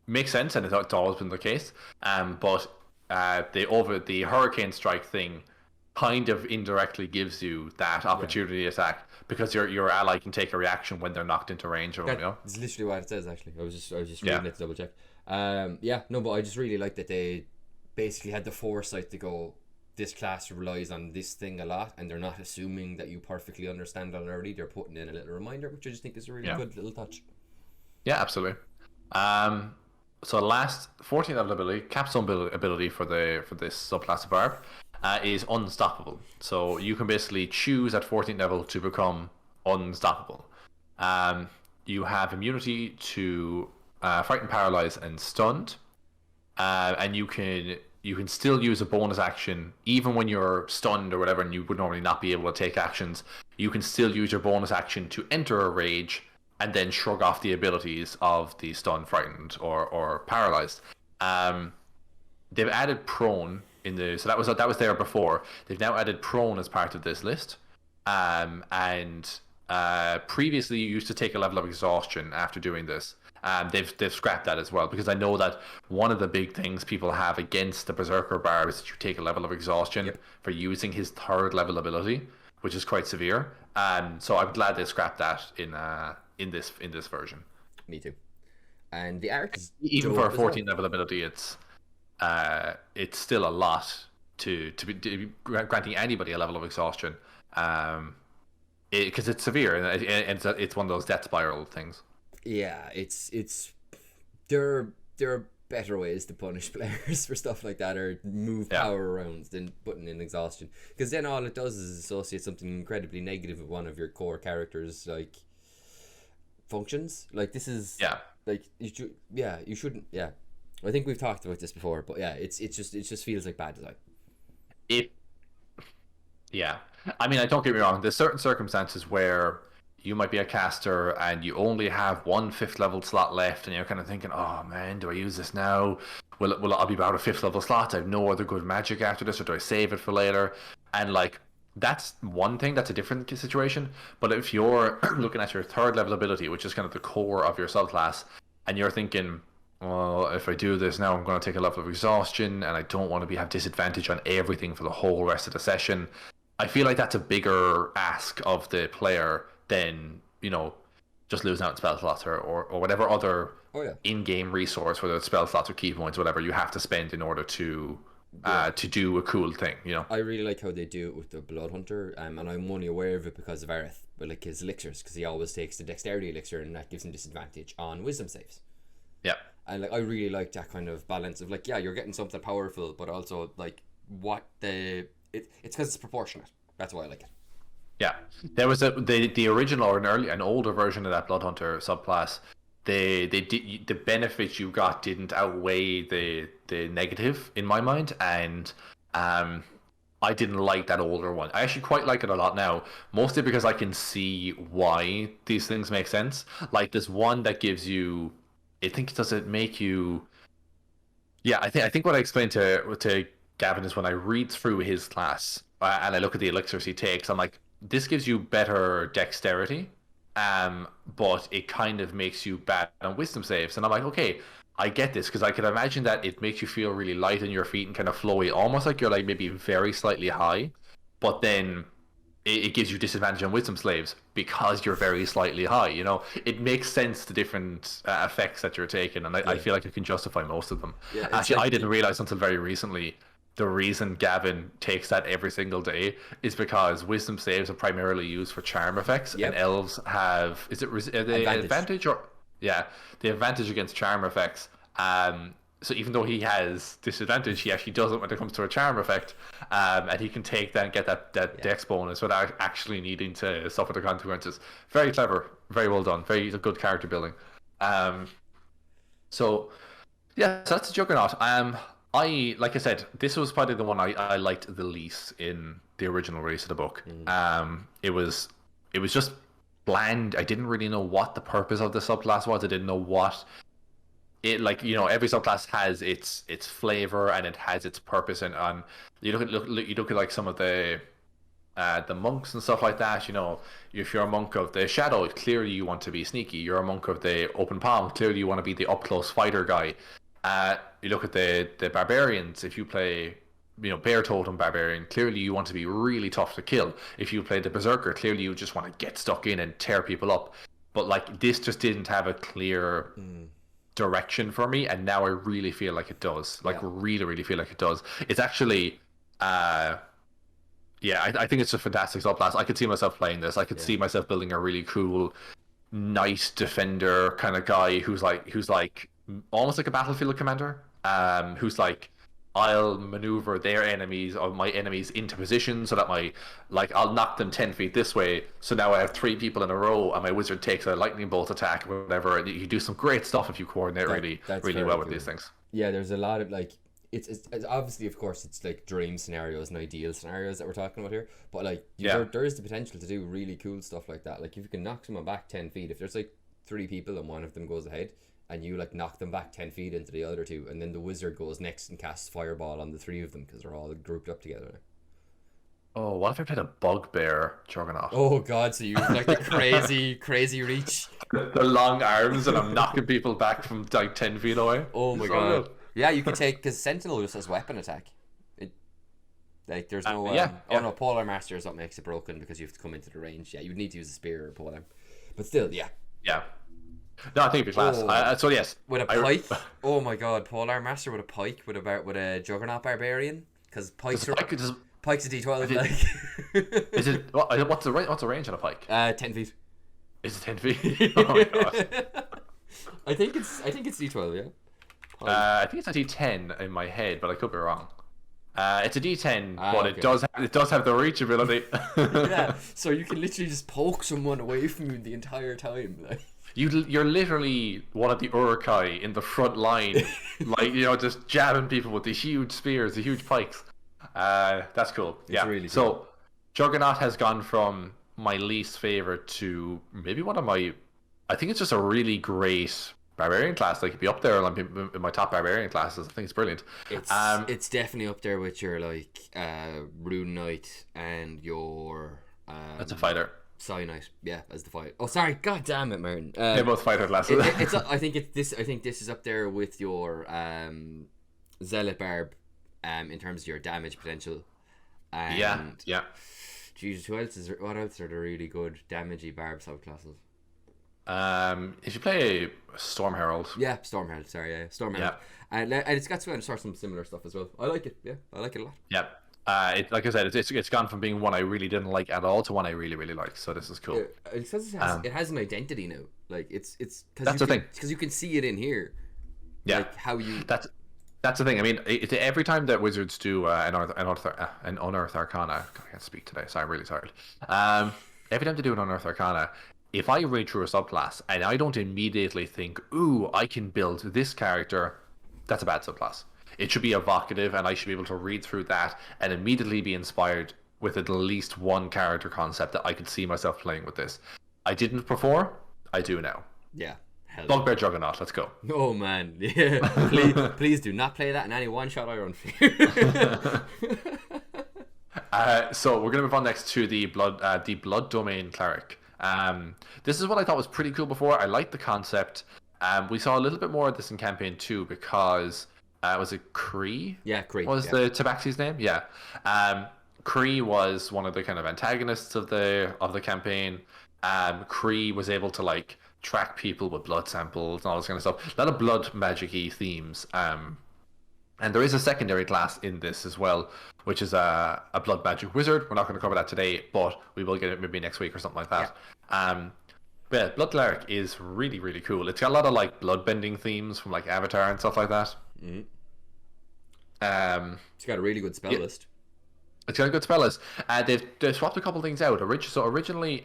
makes sense, and it's always been the case. But the hurricane strike thing kind of indirectly gives you that opportunity attack, because your ally can take a reaction when they're knocked into range. It's literally what it says, actually. I was just reading it to double check. But I just really like that they basically had the foresight to go, this class relies on this thing a lot, and they're not assuming that you perfectly understand it already. They're putting in a little reminder, which I just think is a really good little touch. Yeah, absolutely. So last 14th level ability, capstone ability for this subclass of Barb, is unstoppable. So you can basically choose at 14th level to become unstoppable. You have immunity to frightened, paralyzed, and stunned, and you can still use a bonus action even when you're stunned or whatever, and you would normally not be able to take actions. You can still use your bonus action to enter a rage and then shrug off the abilities of the stunned, frightened, or paralyzed. They've added prone so that was there before. They've now added prone as part of this list. Previously you used to take a level of exhaustion after doing this. They've scrapped that as well, because I know that one of the big things people have against the Berserker Barb is that you take a level of exhaustion for using his 3rd level ability, which is quite severe. So I'm glad they scrapped that in this version. Me too. And the art is even for a 14 level ability, it's still a lot to be granting anybody a level of exhaustion, because it's severe, and it's one of those death spiral things. Yeah, there are better ways to punish players for stuff like that, or move power around, than putting in exhaustion, because then all it does is associate something incredibly negative with one of your core characters. Like, functions. Like this is Yeah. like you shouldn't. Yeah, I think we've talked about this before, but yeah, it just feels like bad design. Yeah, I mean, I don't get me wrong. There's certain circumstances where you might be a caster and you only have one 5th level slot left, and you're kind of thinking, "Oh man, do I use this now? Will I be out of 5th level slots? I have no other good magic after this, or do I save it for later?" And like that's one thing. That's a different situation. But if you're looking at your 3rd level ability, which is kind of the core of your subclass, and you're thinking, well, if I do this now, I'm going to take a level of exhaustion, and I don't want to have disadvantage on everything for the whole rest of the session. I feel like that's a bigger ask of the player than, just losing out on spell slots or whatever other in-game resource, whether it's spell slots or key points, whatever you have to spend in order to do a cool thing. I really like how they do it with the Blood Hunter, and I'm only aware of it because of Aerith, but like his elixirs, because he always takes the Dexterity elixir, and that gives him disadvantage on Wisdom saves. Yeah. And like I really like that kind of balance of like, you're getting something powerful, but also like it's because it's proportionate. That's why I like it. Yeah, there was the original or an older version of that Blood Hunter subclass. The benefits you got didn't outweigh the negative in my mind, and I didn't like that older one. I actually quite like it a lot now, mostly because I can see why these things make sense. Like there's one that gives you, does it make you? Yeah, I think what I explained to Gavin is when I read through his class and I look at the elixirs he takes, I'm like, this gives you better dexterity, but it kind of makes you bad on wisdom saves. And I'm like, okay, I get this, because I can imagine that it makes you feel really light in your feet and kind of flowy, almost like you're like maybe very slightly high, but then it gives you disadvantage on wisdom saves because you're very slightly high. It makes sense, the different effects that you're taking, and I feel like I can justify most of them. Yeah, actually, I didn't realize until very recently the reason Gavin takes that every single day is because wisdom saves are primarily used for charm effects, and elves have advantage the advantage against charm effects. So even though he has disadvantage, he actually doesn't when it comes to a charm effect, and he can take that and get that dex bonus without actually needing to suffer the consequences. Very clever, very well done, very good character building. So that's the Juggernaut. Like I said, this was probably the one I liked the least in the original release of the book. It was just bland. I didn't really know what the purpose of the subclass was. I didn't know what it, like, every subclass has its flavor and it has its purpose. And you look at like some of the monks and stuff like that. If you're a monk of the shadow, clearly you want to be sneaky. You're a monk of the open palm, clearly you want to be the up close fighter guy. You look at the barbarians. If you play, Bear Totem Barbarian, clearly you want to be really tough to kill. If you play the Berserker, clearly you just want to get stuck in and tear people up. But like this just didn't have a clear direction for me, and now I really feel like it does. Really, really feel like it does. It's actually, I think it's a fantastic subclass. I could see myself playing this. I could see myself building a really cool knight defender kind of guy who's like almost like a battlefield commander, who's like, I'll maneuver their enemies or my enemies into position so that I'll knock them 10 feet this way. So now I have 3 people in a row and my wizard takes a lightning bolt attack or whatever. And you do some great stuff if you coordinate really well with these things. Yeah, there's a lot of like, it's obviously, of course, it's like dream scenarios and ideal scenarios that we're talking about here. But like, there is the potential to do really cool stuff like that. Like if you can knock someone back 10 feet, if there's like 3 people and one of them goes ahead, and you like knock them back 10 feet into the other 2, and then the wizard goes next and casts fireball on the 3 of them because they're all grouped up together. Oh, what if I played a bugbear Juggernaut? Oh god, so you like the crazy reach, the long arms, and I'm knocking people back from like 10 feet away. Oh my god. Good. Yeah, you can take, because Sentinel just has weapon attack. There's no no, Polar Master is what makes it broken, because you have to come into the range. Yeah, you would need to use a spear or a polearm, but still, yeah. No, I think it'd be class. So yes, with a pike. Oh my god, Polar Master with a pike with a Juggernaut Barbarian, because pikes Pike's a D12. Is it? What's the range on a pike? 10 feet. Is it 10 feet? Oh my god. I think it's D12. Yeah. I think it's a D10 in my head, but I could be wrong. It's a D10, but okay. It does have the reach ability. Yeah, so you can literally just poke someone away from you the entire time. Like. You're literally one of the Urukai in the front line, like just jabbing people with these huge spears, the huge pikes. That's cool. It's really cool. So Juggernaut has gone from my least favorite to maybe one of my. I think it's just a really great barbarian class. Like, it'd be up there in my top barbarian classes. I think it's brilliant. It's definitely up there with your Rune Knight and your. That's a fighter. Knight, yeah, as the fight. Oh, sorry, god damn it, Martin. They're both fighter classes. I think this is up there with your Zealot Barb, in terms of your damage potential. And yeah. Jesus, what else are the really good damagey Barb subclasses? If you play Storm Herald. Yeah, Storm Herald. Sorry, yeah, Storm Herald. Yeah. And it's got some similar stuff as well. I like it. Yeah, I like it a lot. Yeah. Like I said, it's gone from being one I really didn't like at all to one I really, really like. So this is cool. It says it has an identity now. Like it's that's the thing, because you can see it in here. Yeah. Like how you. That's the thing. I mean, every time that Wizards do an Unearthed Arcana, I can't speak today, so I'm really tired. Every time they do an Unearthed Arcana, if I read through a subclass and I don't immediately think, ooh, I can build this character, that's a bad subclass. It should be evocative, and I should be able to read through that and immediately be inspired with at least one character concept that I could see myself playing with this. I didn't before, I do now. Yeah. Bugbear Juggernaut, let's go. Oh man, yeah. Please do not play that in any one-shot Iron Fear. So we're gonna move on next to the blood domain cleric. This is what I thought was pretty cool before. I liked the concept. We saw a little bit more of this in campaign 2 because was it Kree? Yeah, Kree was the Tabaxi's name. Yeah. Kree was one of the kind of antagonists of the campaign. Kree was able to track people with blood samples and all this kind of stuff. A lot of blood magic-y themes. And there is a secondary class in this as well, which is a blood magic wizard. We're not going to cover that today, but we will get it maybe next week or something like that. Yeah. But yeah, blood cleric is really, really cool. It's got a lot of blood bending themes from Avatar and stuff like that. Mm-hmm. It's got a really good spell list. It's got a good spell list. They've swapped a couple things out. So originally,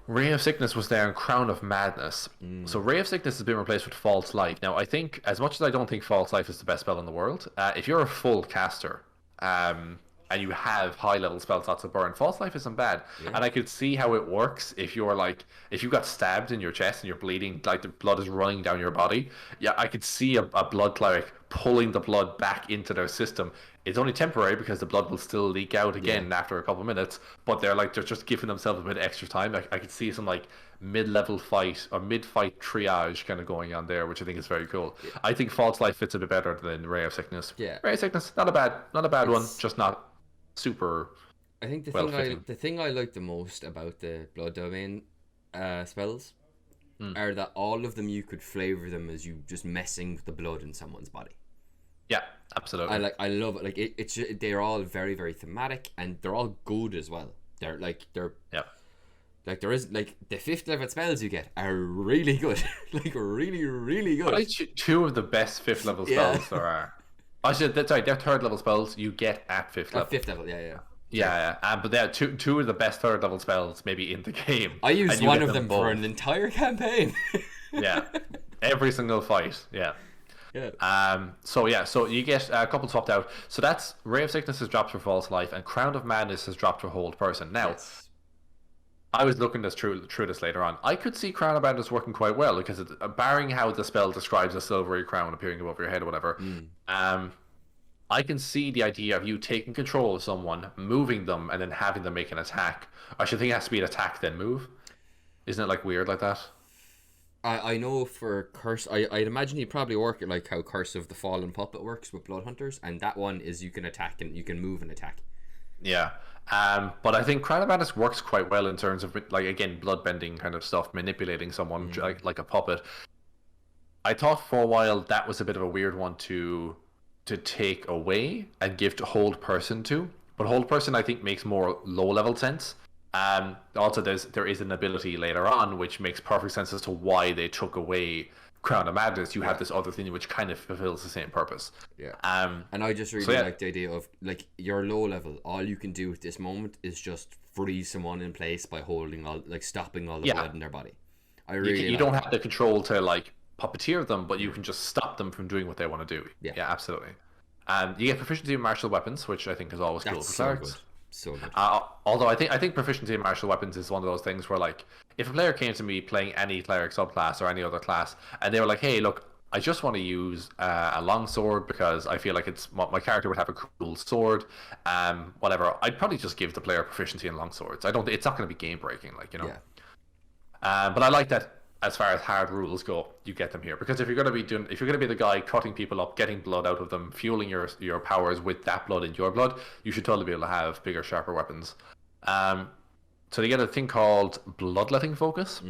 Ray of Sickness was there in Crown of Madness. So Ray of Sickness has been replaced with False Life. Now, I think, as much as I don't think False Life is the best spell in the world, if you're a full caster, and you have high-level spell slots to burn, False Life isn't bad. Yeah. And I could see how it works if you're if you got stabbed in your chest and you're bleeding, the blood is running down your body. Yeah, I could see a blood cleric pulling the blood back into their system. It's only temporary because the blood will still leak out again after a couple of minutes, but they're just giving themselves a bit of extra time. I could see some mid-level fight or mid-fight triage kind of going on there, which I think is very cool. Yeah. I think False Life fits a bit better than Ray of Sickness. Yeah. Ray of Sickness, not a bad one, just not super. I think the thing I like the most about the blood domain spells are that all of them you could flavor them as you just messing with the blood in someone's body. Yeah, absolutely. I love it. It's they're all very, very thematic, and they're all good as well. They're there is the 5th level spells you get are really good, really, really good. But two of the best 5th level spells there are. They're 3rd level spells you get at 5th level. 5th level, yeah. Yeah. But they're two of the best 3rd level spells maybe in the game. I used one of them for an entire campaign. Yeah, every single fight. Yeah. Yeah. So you get a couple swapped out. So that's Ray of Sickness has dropped for False Life, and Crown of Madness has dropped for Hold Person. Now, I was looking through this later on. I could see Crown of Madness working quite well because barring how the spell describes a silvery crown appearing above your head or whatever. I can see the idea of you taking control of someone, moving them, and then having them make an attack. I should think it has to be an attack then move. Isn't it weird like that? I know for Curse, I'd imagine he'd probably work it how Curse of the Fallen Puppet works with Blood Hunters, and that one is you can attack and you can move and attack. Yeah. But I think Crown of Madness works quite well in terms of again bloodbending kind of stuff, manipulating someone like a puppet. I thought for a while that was a bit of a weird one to take away and give to Hold Person to, but Hold Person I think makes more low level sense. Also, there is an ability later on which makes perfect sense as to why they took away Crown of Madness. You have this other thing which kind of fulfills the same purpose. Yeah. And I just really like the idea of your low level. All you can do at this moment is just freeze someone in place by holding stopping all the blood in their body. You don't have the control to like puppeteer them, but you can just stop them from doing what they want to do. Yeah, absolutely. You get proficiency in martial weapons, which I think is always cool for clerics. So good. Although I think proficiency in martial weapons is one of those things where, like, if a player came to me playing any cleric subclass or any other class, and they were like, "Hey, look, I just want to use a longsword because I feel like my character would have a cool sword," whatever, I'd probably just give the player proficiency in longswords. It's not going to be game breaking, like, you know. Yeah. But I like that. As far as hard rules go, you get them here, because if you're going to be the guy cutting people up, getting blood out of them, fueling your powers with that blood in your blood, you should totally be able to have bigger, sharper weapons. So they get a thing called Bloodletting Focus,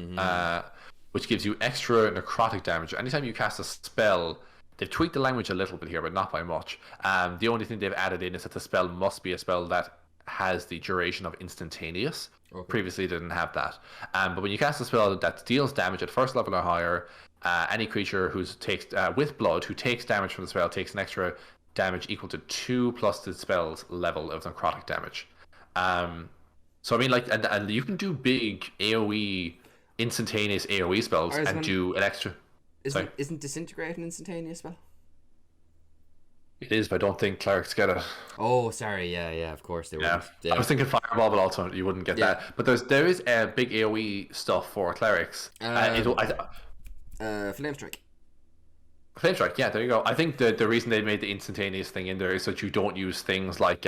which gives you extra necrotic damage. Anytime you cast a spell, they've tweaked the language a little bit here, but not by much. The only thing they've added in is that the spell must be a spell that has the duration of instantaneous. Okay. Previously didn't have that. But when you cast a spell that deals damage at first level or higher, any creature with blood who takes damage from the spell takes an extra damage equal to 2 plus the spell's level of necrotic damage. So I mean, like, and you can do big AoE, instantaneous AoE spells and do an extra. Isn't Disintegrate an instantaneous spell? It is, but I don't think clerics get it. Oh, sorry. Yeah, of course they would. Yeah. I was thinking Fireball, but also you wouldn't get that. But there is a big AoE stuff for clerics. Flame Strike. Flame Strike, yeah, there you go. I think the reason they made the instantaneous thing in there is that you don't use things like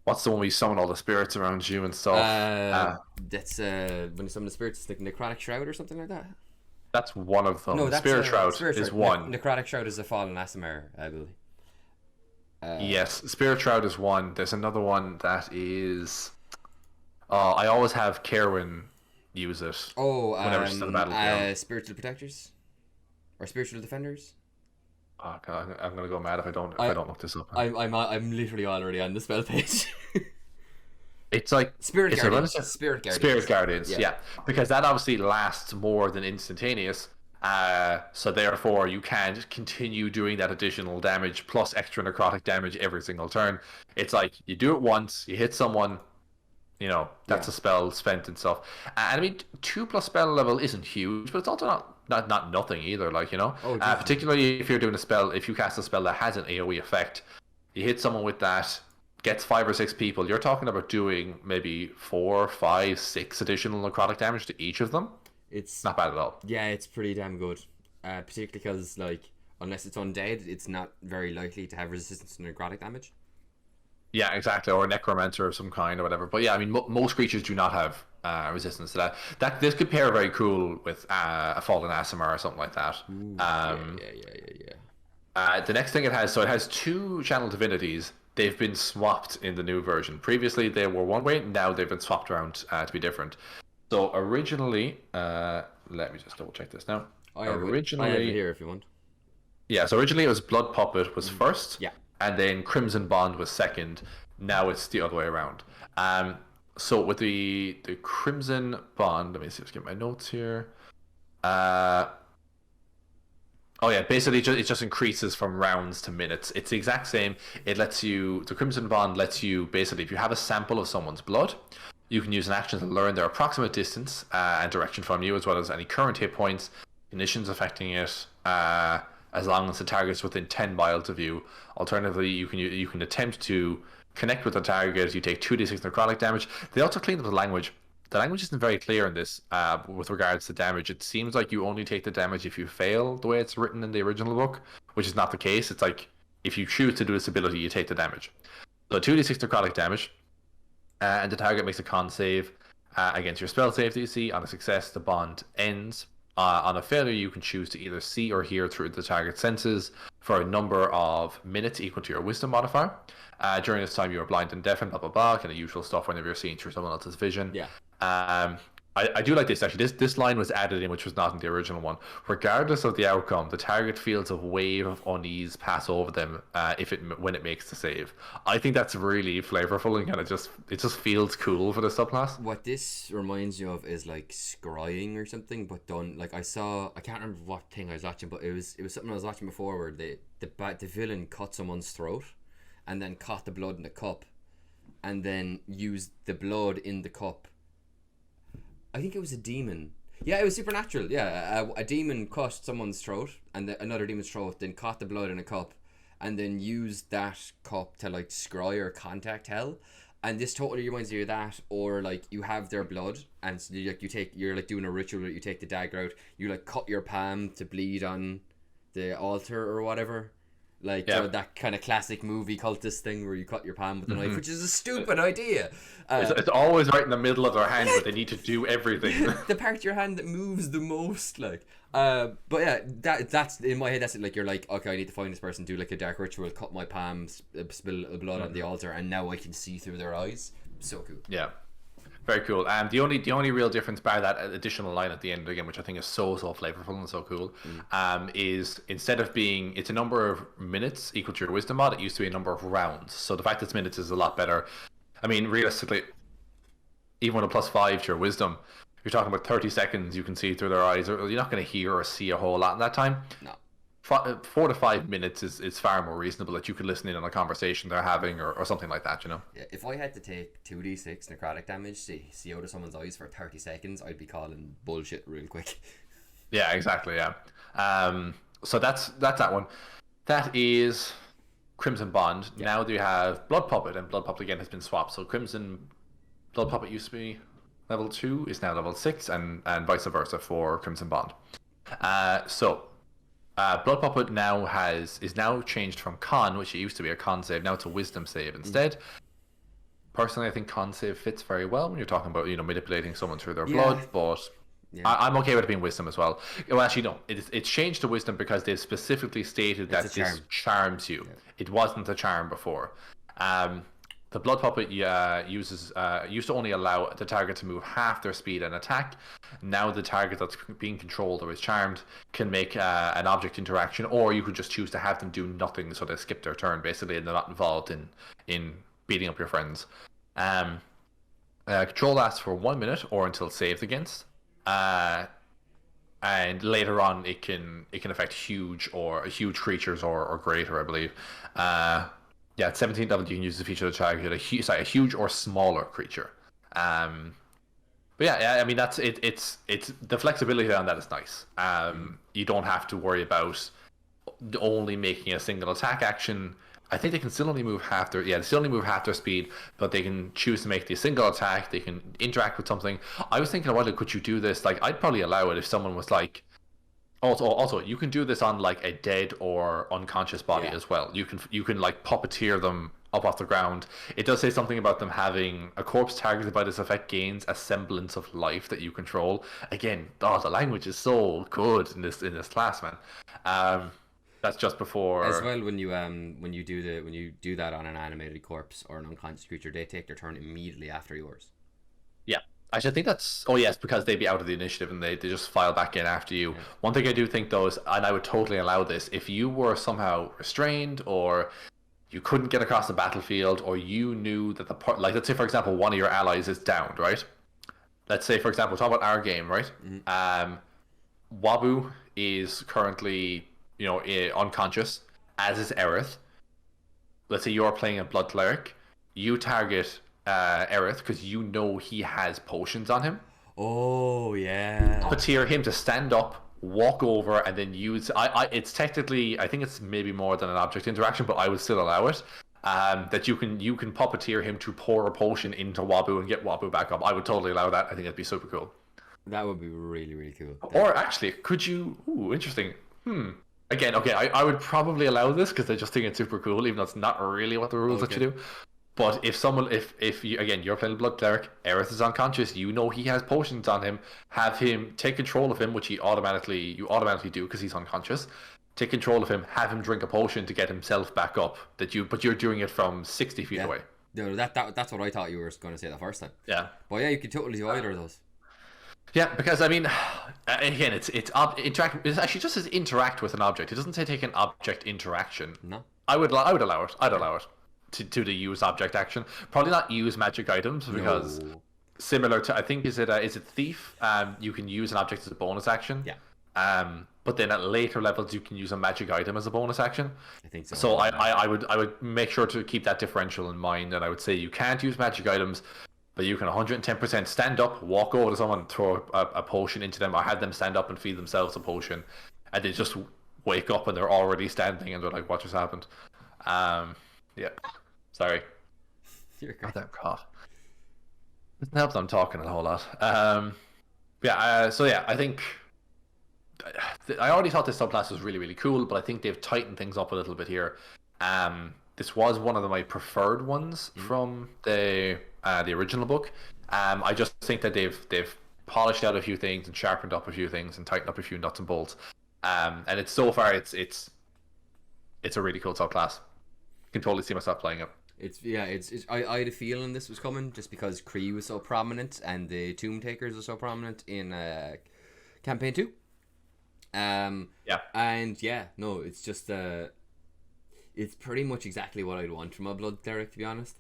what's the one where you summon all the spirits around you and stuff. That's when you summon the spirits, like Necrotic Shroud or something like that. That's one of them. No, Spirit Shroud is one. Necrotic Shroud is a Fallen Aasimar, I believe. Yes, Spirit Shroud is one. There's another one that is. I always have Kerwin use it. Whenever she's in the battlefield. Spiritual Protectors, or Spiritual Defenders. Oh God, I'm gonna go mad if I don't look this up. I'm literally already on the spell page. It's like Spirit Guardians. Spirit Guardians, yeah, because that obviously lasts more than instantaneous. So therefore, you can't continue doing that additional damage plus extra necrotic damage every single turn. It's like you do it once, you hit someone, that's a spell spent and stuff. And I mean, 2+ spell level isn't huge, but it's also not nothing either. Like, particularly if you're doing if you cast a spell that has an AoE effect, you hit someone with that, gets 5 or 6 people. You're talking about doing maybe 4, 5, 6 additional necrotic damage to each of them. It's not bad at all. Yeah, it's pretty damn good. Particularly because, like, unless it's undead, it's not very likely to have resistance to necrotic damage. Yeah, exactly, or a necromancer of some kind or whatever. But yeah, I mean, most creatures do not have resistance to that. This could pair very cool with a Fallen Aasimar or something like that. Ooh, the next thing it has 2 Channel Divinities. They've been swapped in the new version. Previously, they were one way. Now they've been swapped around to be different. So originally, let me just double check this now. I have it here if you want. Yeah, so originally it was Blood Puppet was first. Yeah. And then Crimson Bond was second. Now it's the other way around. So with the Crimson Bond, let me see, let's get my notes here. Basically it just increases from rounds to minutes. It's the exact same. The Crimson Bond lets you basically, if you have a sample of someone's blood, you can use an action to learn their approximate distance and direction from you, as well as any current hit points, conditions affecting it, as long as the target's within 10 miles of you. Alternatively, you can attempt to connect with the target. You take 2d6 necrotic damage. They also cleaned up the language. The language isn't very clear in this with regards to damage. It seems like you only take the damage if you fail, the way it's written in the original book, which is not the case. It's like, if you choose to do this ability, you take the damage. So 2d6 necrotic damage. And the target makes a con save against your spell save DC. On a success, the bond ends. On a failure, you can choose to either see or hear through the target's senses for a number of minutes equal to your wisdom modifier. During this time, you are blind and deafened, blah, blah, blah, kind of usual stuff whenever you're seeing through someone else's vision. Yeah. I do like this, actually. This line was added in, which was not in the original one. Regardless of the outcome, the target feels a wave of unease pass over them when it makes the save. I think that's really flavorful and kind of it just feels cool for the subclass. What this reminds you of is like scrying or something, but done like I can't remember what thing I was watching, but it was something I was watching before where the villain cut someone's throat and then caught the blood in the cup and then used the blood in the cup. I think it was a demon, Yeah, it was supernatural. Yeah, a demon cut someone's throat, and another demon's throat, then caught the blood in a cup, and then used that cup to like scry or contact hell. And this totally reminds you of that, or like you have their blood, and so you're like doing a ritual. You take the dagger out, you like cut your palm to bleed on the altar or whatever. Like that kind of classic movie cultist thing where you cut your palm with a knife, which is a stupid idea. It's always right in the middle of their hand where they need to do everything. The part of your hand that moves the most, like. But yeah, that's in my head. That's it. Like you're like, okay, I need to find this person, do like a dark ritual, cut my palm, spill blood on the altar, and now I can see through their eyes. So cool. Yeah. Very cool. The only real difference by that additional line at the end again, which I think is so flavorful and so cool, is instead of being it's a number of minutes equal to your wisdom mod, it used to be a number of rounds. So the fact that it's minutes is a lot better. I mean, realistically, even with a +5 to your wisdom, you're talking about 30 seconds. You can see through their eyes. You're not going to hear or see a whole lot in that time. No. 4 to 5 minutes is far more reasonable that you could listen in on a conversation they're having or something like that, you know? Yeah, if I had to take 2d6 necrotic damage to see out of someone's eyes for 30 seconds, I'd be calling bullshit real quick. Yeah, exactly, yeah. So that's that one. That is Crimson Bond. Yeah. Now you have Blood Puppet, and Blood Puppet again has been swapped. So Crimson Blood Puppet used to be level 2, is now level 6, and vice versa for Crimson Bond. Blood Puppet now is now changed from con, which it used to be a con save, now it's a wisdom save instead. Personally, I think con save fits very well when you're talking about manipulating someone through their blood, but I'm okay with it being wisdom as well. Well, actually, no, it's changed to wisdom because they've specifically stated that this charms you. Yeah. It wasn't a charm before. The Blood Puppet used to only allow the target to move half their speed and attack. Now the target that's being controlled or is charmed can make an object interaction, or you could just choose to have them do nothing, so they skip their turn basically, and they're not involved in beating up your friends. Control lasts for 1 minute or until saved against, and later on it can affect huge creatures or greater, I believe. Yeah, at 17th level, you can use the feature to target a huge or smaller creature. But yeah, I mean that's it. It's the flexibility on that is nice. You don't have to worry about only making a single attack action. I think they can still only move half their speed, but they can choose to make the single attack. They can interact with something. I was thinking, could you do this? Like, I'd probably allow it if someone was like. Also, you can do this on like a dead or unconscious body as well. You can like puppeteer them up off the ground. It does say something about them having a corpse targeted by this effect gains a semblance of life that you control. Again, the language is so good in this class, man. That's just before as well. When you do that on an animated corpse or an unconscious creature, they take their turn immediately after yours. Yeah. Actually, I think that's... Oh, yes, because they'd be out of the initiative and they just file back in after you. Yeah. One thing I do think, though, is, and I would totally allow this, if you were somehow restrained or you couldn't get across the battlefield or you knew that like, let's say, for example, one of your allies is downed, right? Let's say, for example, talk about our game, right? Mm-hmm. Wabu is currently, unconscious, as is Aerith. Let's say you're playing a Blood Cleric. You target... Aerith, because he has potions on him. Oh yeah. Puppeteer him to stand up, walk over, and then use. It's technically, I think it's maybe more than an object interaction, but I would still allow it. That you can puppeteer him to pour a potion into Wabu and get Wabu back up. I would totally allow that. I think that'd be super cool. That would be really, really cool. Or actually, could you? Ooh, interesting. Again, okay, I would probably allow this because I just think it's super cool, even though it's not really what the rules let you do. But if you're playing a Blood Cleric, Aerith is unconscious, he has potions on him, have him take control of him, which you automatically do because he's unconscious. Take control of him, have him drink a potion to get himself back up. But you're doing it from 60 feet away. No, that's what I thought you were going to say the first time. Yeah. But yeah, you could totally do either of those. Yeah, because I mean, again, it's actually just as interact with an object. It doesn't say take an object interaction. No. I would allow it. I'd allow it. To the use object action, probably not use magic items because similar to I think is it thief? You can use an object as a bonus action. Yeah. But then at later levels you can use a magic item as a bonus action. I think so. So I would make sure to keep that differential in mind, and I would say you can't use magic items. but you can 110% stand up, walk over to someone, throw a potion into them, or have them stand up and feed themselves a potion, and they just wake up and they're already standing and they're like, what just happened? Yeah. Sorry. You're God, great. that cough. Doesn't help that I'm talking a whole lot. So yeah, I think I already thought this subclass was really, really cool, but I think they've tightened things up a little bit here. This was one of my preferred ones from the original book. I just think that they've polished out a few things and sharpened up a few things and tightened up a few nuts and bolts. And it's so far it's a really cool subclass. Can totally see myself playing it. I had a feeling this was coming just because Kree was so prominent and the Tomb Takers are so prominent in campaign 2. And it's just it's pretty much exactly what I'd want from a blood cleric, to be honest.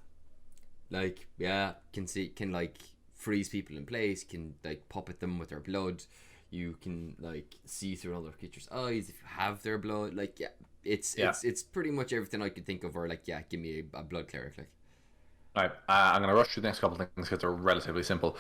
Like, yeah, can like freeze people in place, can like puppet them with their blood. You can like see through other creatures' eyes if you have their blood. Like, yeah, it's pretty much everything I could think of. Or like, yeah, give me a blood cleric. Like, all right, I'm going to rush through the next couple of things because they're relatively simple.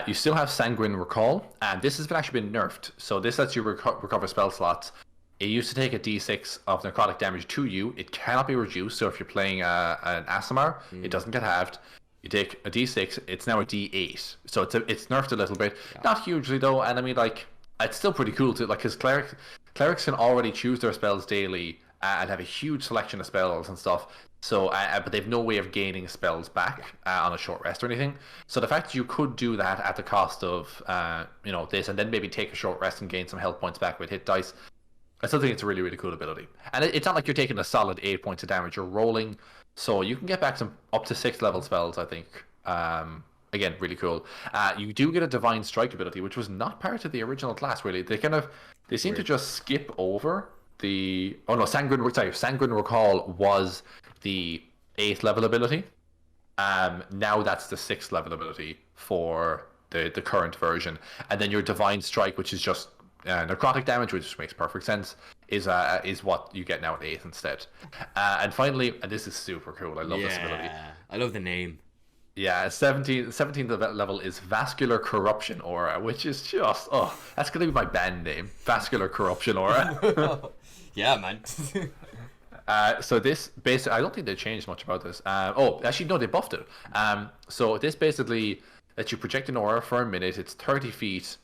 You still have Sanguine Recall, and this has actually been nerfed. So this lets you recover spell slots. It used to take a d6 of necrotic damage to you. It cannot be reduced, so if you're playing an Aasimar, it doesn't get halved. You take a d6, it's now a d8. So it's nerfed a little bit. Yeah. Not hugely, though, and I mean, like, it's still pretty cool, too, like, because clerics can already choose their spells daily and have a huge selection of spells and stuff. So, but they've no way of gaining spells back on a short rest or anything. So the fact that you could do that at the cost of, this, and then maybe take a short rest and gain some health points back with hit dice, I still think it's a really, really cool ability. And it's not like you're taking a solid 8 points of damage. You're rolling, so you can get back some up to 6 level spells, I think. Again, really cool. You do get a Divine Strike ability, which was not part of the original class, really. They seem to just skip over the... Oh, no, Sanguine Recall was the 8th level ability. Now that's the 6th level ability for the current version. And then your Divine Strike, which is just necrotic damage, which makes perfect sense, is what you get now at 8th instead. And finally, and this is super cool, I love this ability. I love the name. Yeah, 17th level is Vascular Corruption Aura, which is just, that's going to be my band name, Vascular Corruption Aura. Yeah, man. So this basically, I don't think they changed much about this. Actually, no, they buffed it. So this basically lets you project an aura for a minute. It's 30 feet.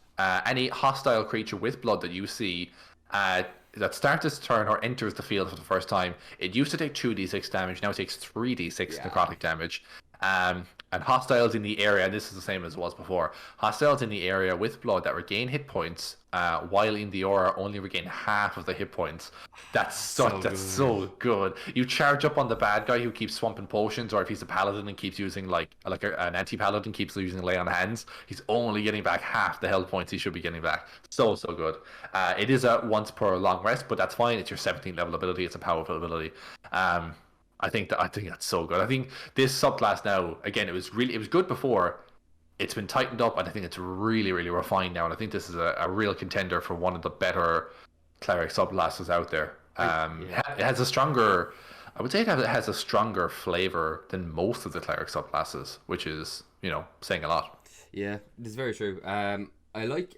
Any hostile creature with blood that you see that starts its turn or enters the field for the first time, it used to take 2d6 damage, now it takes 3d6 necrotic damage. And hostiles in the area, and this is the same as it was before, hostiles in the area with blood that regain hit points while in the aura only regain half of the hit points. That's so good. You charge up on the bad guy who keeps swamping potions, or if he's a paladin and keeps using an anti-paladin keeps using lay on hands, he's only getting back half the health points he should be getting back. So good. It is a once per long rest, but that's fine. It's your 17th level ability. It's a powerful ability. I think that's so good. I think this subclass now, again, it was good before. It's been tightened up, and I think it's really, really refined now. And I think this is a real contender for one of the better cleric subclasses out there. It has a stronger, I would say, it has a stronger flavor than most of the cleric subclasses, which is, saying a lot. Yeah, this is very true. I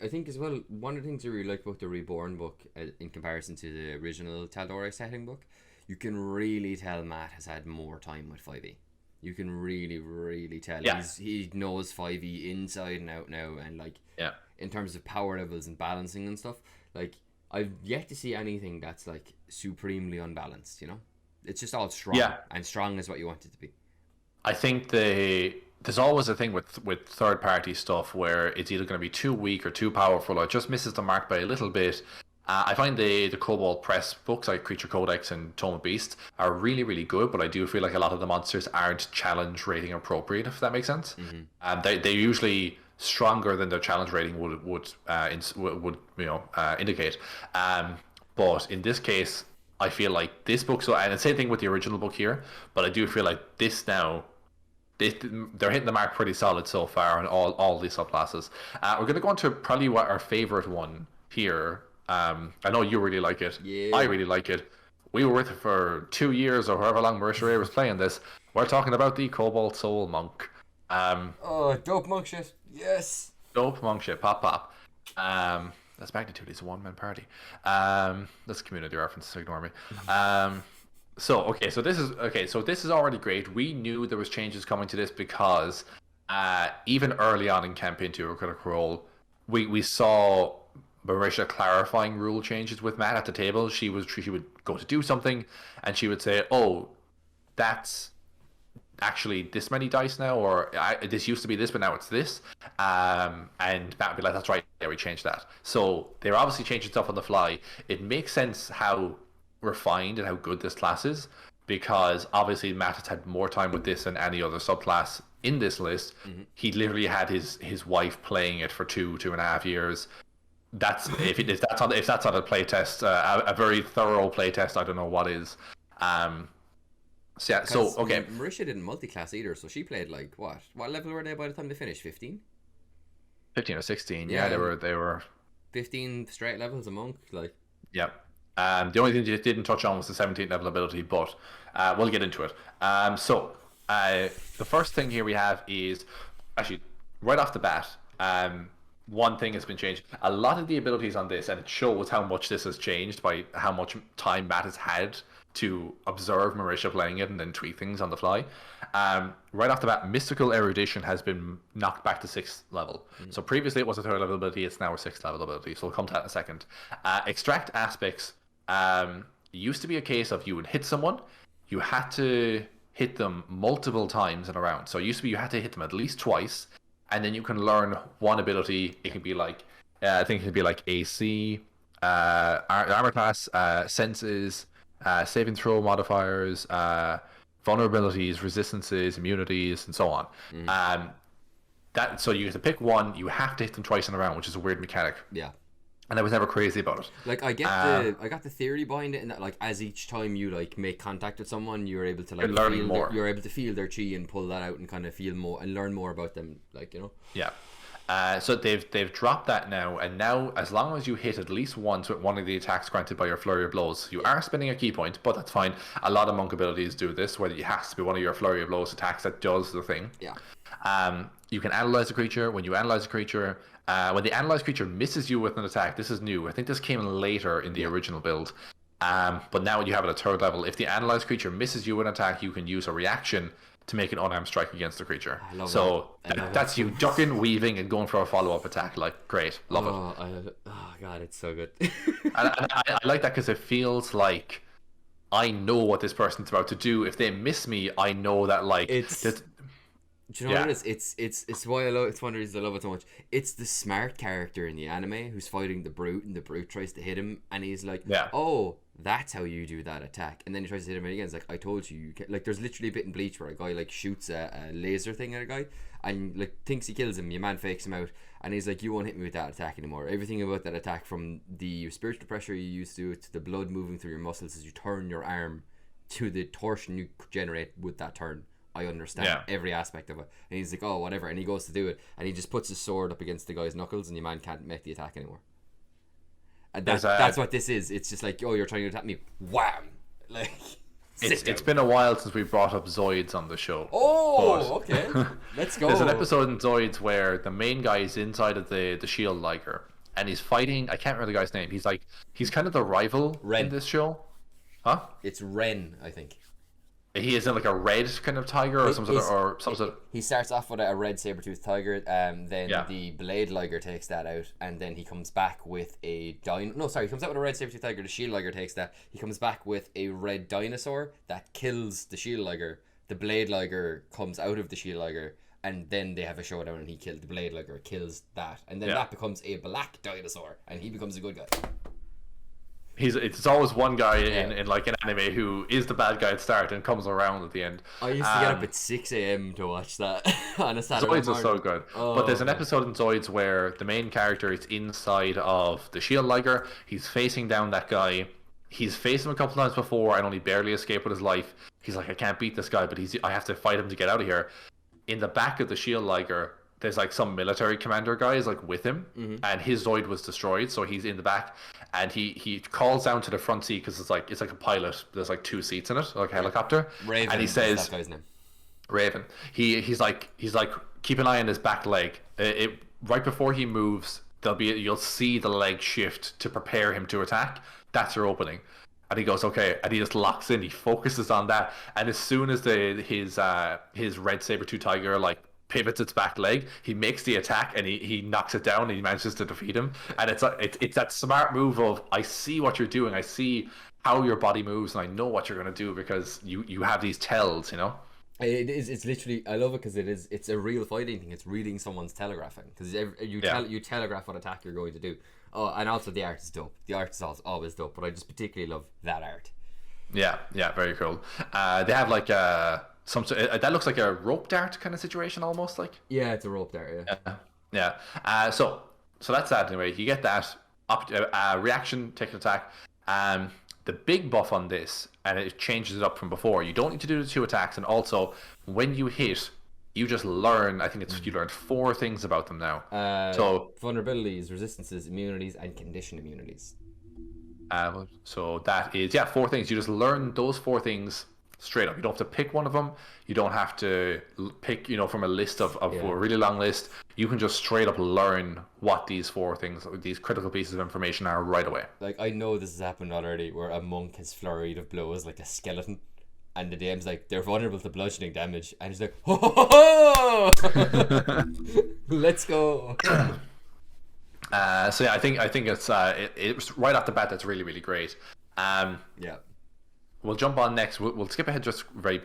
think as well, one of the things I really like about the Reborn book in comparison to the original Tal'Dorei setting book, you can really tell Matt has had more time with 5e. You can really, really tell. Yeah. He knows 5e inside and out now, and in terms of power levels and balancing and stuff, like, I've yet to see anything that's like supremely unbalanced, It's just all strong. Yeah. And strong is what you want it to be. I think there's always a thing with third party stuff where it's either going to be too weak or too powerful, or it just misses the mark by a little bit. I find the Cobalt Press books like Creature Codex and Tome of Beasts are really, really good, but I do feel like a lot of the monsters aren't challenge rating appropriate, if that makes sense. Mm-hmm. They're usually stronger than their challenge rating would indicate. But in this case, I feel like this book, and the same thing with the original book here, but I do feel like this now, they're hitting the mark pretty solid so far on all these subclasses. We're going to go on to probably what our favorite one here. I know you really like it. Yeah. I really like it. We were with it for 2 years or however long Mercury was playing this. We're talking about the Cobalt Soul Monk. Dope monk shit. Yes. Dope monk shit. Pop pop. That's magnitude. It's a one-man party. That's community reference. So ignore me. So this is already great. We knew there was changes coming to this because even early on in campaign 2 of Critical Role, we saw Marisha clarifying rule changes with Matt at the table. She would go to do something, and she would say, "Oh, that's actually this many dice now, or this used to be this, but now it's this." And Matt would be like, "That's right, yeah, we changed that." So they're obviously changing stuff on the fly. It makes sense how refined and how good this class is, because obviously Matt has had more time with this than any other subclass in this list. He literally had his wife playing it for 2.5 years. That's if that's on a playtest, a very thorough playtest. I don't know what is. Marisha didn't multi-class either, so she played like what level were they by the time they finished? 15 or 16. Yeah, they were 15 straight levels a monk. Like, yep. The only thing they didn't touch on was the 17th level ability, but we'll get into it. The first thing here we have is actually right off the bat. One thing has been changed. A lot of the abilities on this, and it shows how much this has changed by how much time Matt has had to observe Marisha playing it and then tweak things on the fly. Right off the bat, Mystical Erudition has been knocked back to 6th level. So previously it was a 3rd level ability, it's now a 6th level ability, so we'll come to that in a second. Extract Aspects used to be a case of you would hit someone, you had to hit them multiple times in a round. So it used to be you had to hit them at least twice, and then you can learn one ability. It can be like, I think it could be like AC, armor class, senses, saving throw modifiers, vulnerabilities, resistances, immunities, and so on. So you have to pick one. You have to hit them twice in a round, which is a weird mechanic. Yeah. And I was never crazy about it. Like I got the theory behind it, in that like as each time you like make contact with someone, you're able to like you're able to feel their chi and pull that out and kind of feel more and learn more about them, like, you know. Yeah. So they've dropped that now, and now as long as you hit at least once with one of the attacks granted by your flurry of blows, you are spending a key point, but that's fine. A lot of monk abilities do this, where it has to be one of your flurry of blows attacks that does the thing. Yeah. You can analyze a creature. When you analyze a creature, when the analyzed creature misses you with an attack, this is new. I think this came later in the original build. But now you have it at 3rd level. If the analyzed creature misses you with an attack, you can use a reaction to make an unarmed strike against the creature. That's you ducking, weaving, and going for a follow-up attack. Like, great. Love it. Oh, God, it's so good. I like that because it feels like I know what this person's about to do. If they miss me, I know that, like... Do you know what it is? It's why I love. It's one of the reasons I love it so much. It's the smart character in the anime who's fighting the brute, and the brute tries to hit him, and he's like, "Oh, that's how you do that attack." And then he tries to hit him again. It's like, "I told you, you can." Like, there's literally a bit in Bleach where a guy like shoots a laser thing at a guy, and like thinks he kills him. Your man fakes him out, and he's like, "You won't hit me with that attack anymore." Everything about that attack, from the spiritual pressure you used to the blood moving through your muscles as you turn your arm, to the torsion you generate with that turn. I understand every aspect of it. And he's like, "Oh, whatever," and he goes to do it, and he just puts his sword up against the guy's knuckles, and your man can't make the attack anymore. And that's what this is. It's just like, "Oh, you're trying to attack me, wham!" Like, it's been a while since we brought up Zoids on the show. Okay, let's go. There's an episode in Zoids where the main guy is inside of the shield liger, and he's fighting. I can't remember the guy's name. He's kind of the rival in this show. Huh? It's Ren, I think. He is in like a red kind of tiger or some sort of. He starts off with a red saber-toothed tiger, then the blade liger takes that out, and then he comes back with a he comes out with a red saber-toothed tiger. The shield liger takes that. He comes back with a red dinosaur that kills the shield liger. The blade liger comes out of the shield liger, and then they have a showdown, and the blade liger kills that, and then that becomes a black dinosaur, and he becomes a good guy. It's always one guy in like an anime who is the bad guy at start and comes around at the end. I used to get up at 6 a.m. to watch that on a Saturday morning. Zoids are so good. But there's an episode in Zoids where the main character is inside of the shield liger. He's facing down that guy. He's faced him a couple times before and only barely escaped with his life. He's like, "I can't beat this guy, but I have to fight him to get out of here." In the back of the shield liger, there's like some military commander guys like with him, and his Zoid was destroyed, so he's in the back, and he calls down to the front seat because it's like a pilot. There's like 2 seats in it, like a helicopter. Raven, and he says, that guy's name. Raven. He's like keep an eye on his back leg. Right before he moves, you'll see the leg shift to prepare him to attack. That's your opening. And he goes, okay, and he just locks in. He focuses on that, and as soon as his red saber-tooth tiger like pivots its back leg, he makes the attack and he knocks it down and he manages to defeat him. And it's that smart move of, I see what you're doing, I see how your body moves, and I know what you're gonna do because you have these tells, you know. It's literally, I love it because it's a real fighting thing. It's reading someone's telegraphing, because you telegraph what attack you're going to do. Oh, and also the art is dope. The art is always dope, but I just particularly love that art. Yeah, very cool. They have like that looks like a rope dart kind of situation almost, like. Yeah, it's a rope dart. Yeah. So that's that anyway. You get that reaction, take an attack. The big buff on this, and it changes it up from before. You don't need to do the 2 attacks, and also when you hit, you just learn. I think you learned 4 things about them now. So vulnerabilities, resistances, immunities, and condition immunities. So that is 4 things. You just learn those 4 things straight up. You don't have to pick one of them. You don't have to pick, from a list of a really long list. You can just straight up learn what these 4 things, these critical pieces of information are right away. Like, I know this has happened already, where a monk has flurried of blows like a skeleton, and the DM's like, they're vulnerable to bludgeoning damage, and he's like, ho ho ho! Let's go. So I think it's right off the bat. That's really, really great. We'll jump on next. We'll skip ahead just very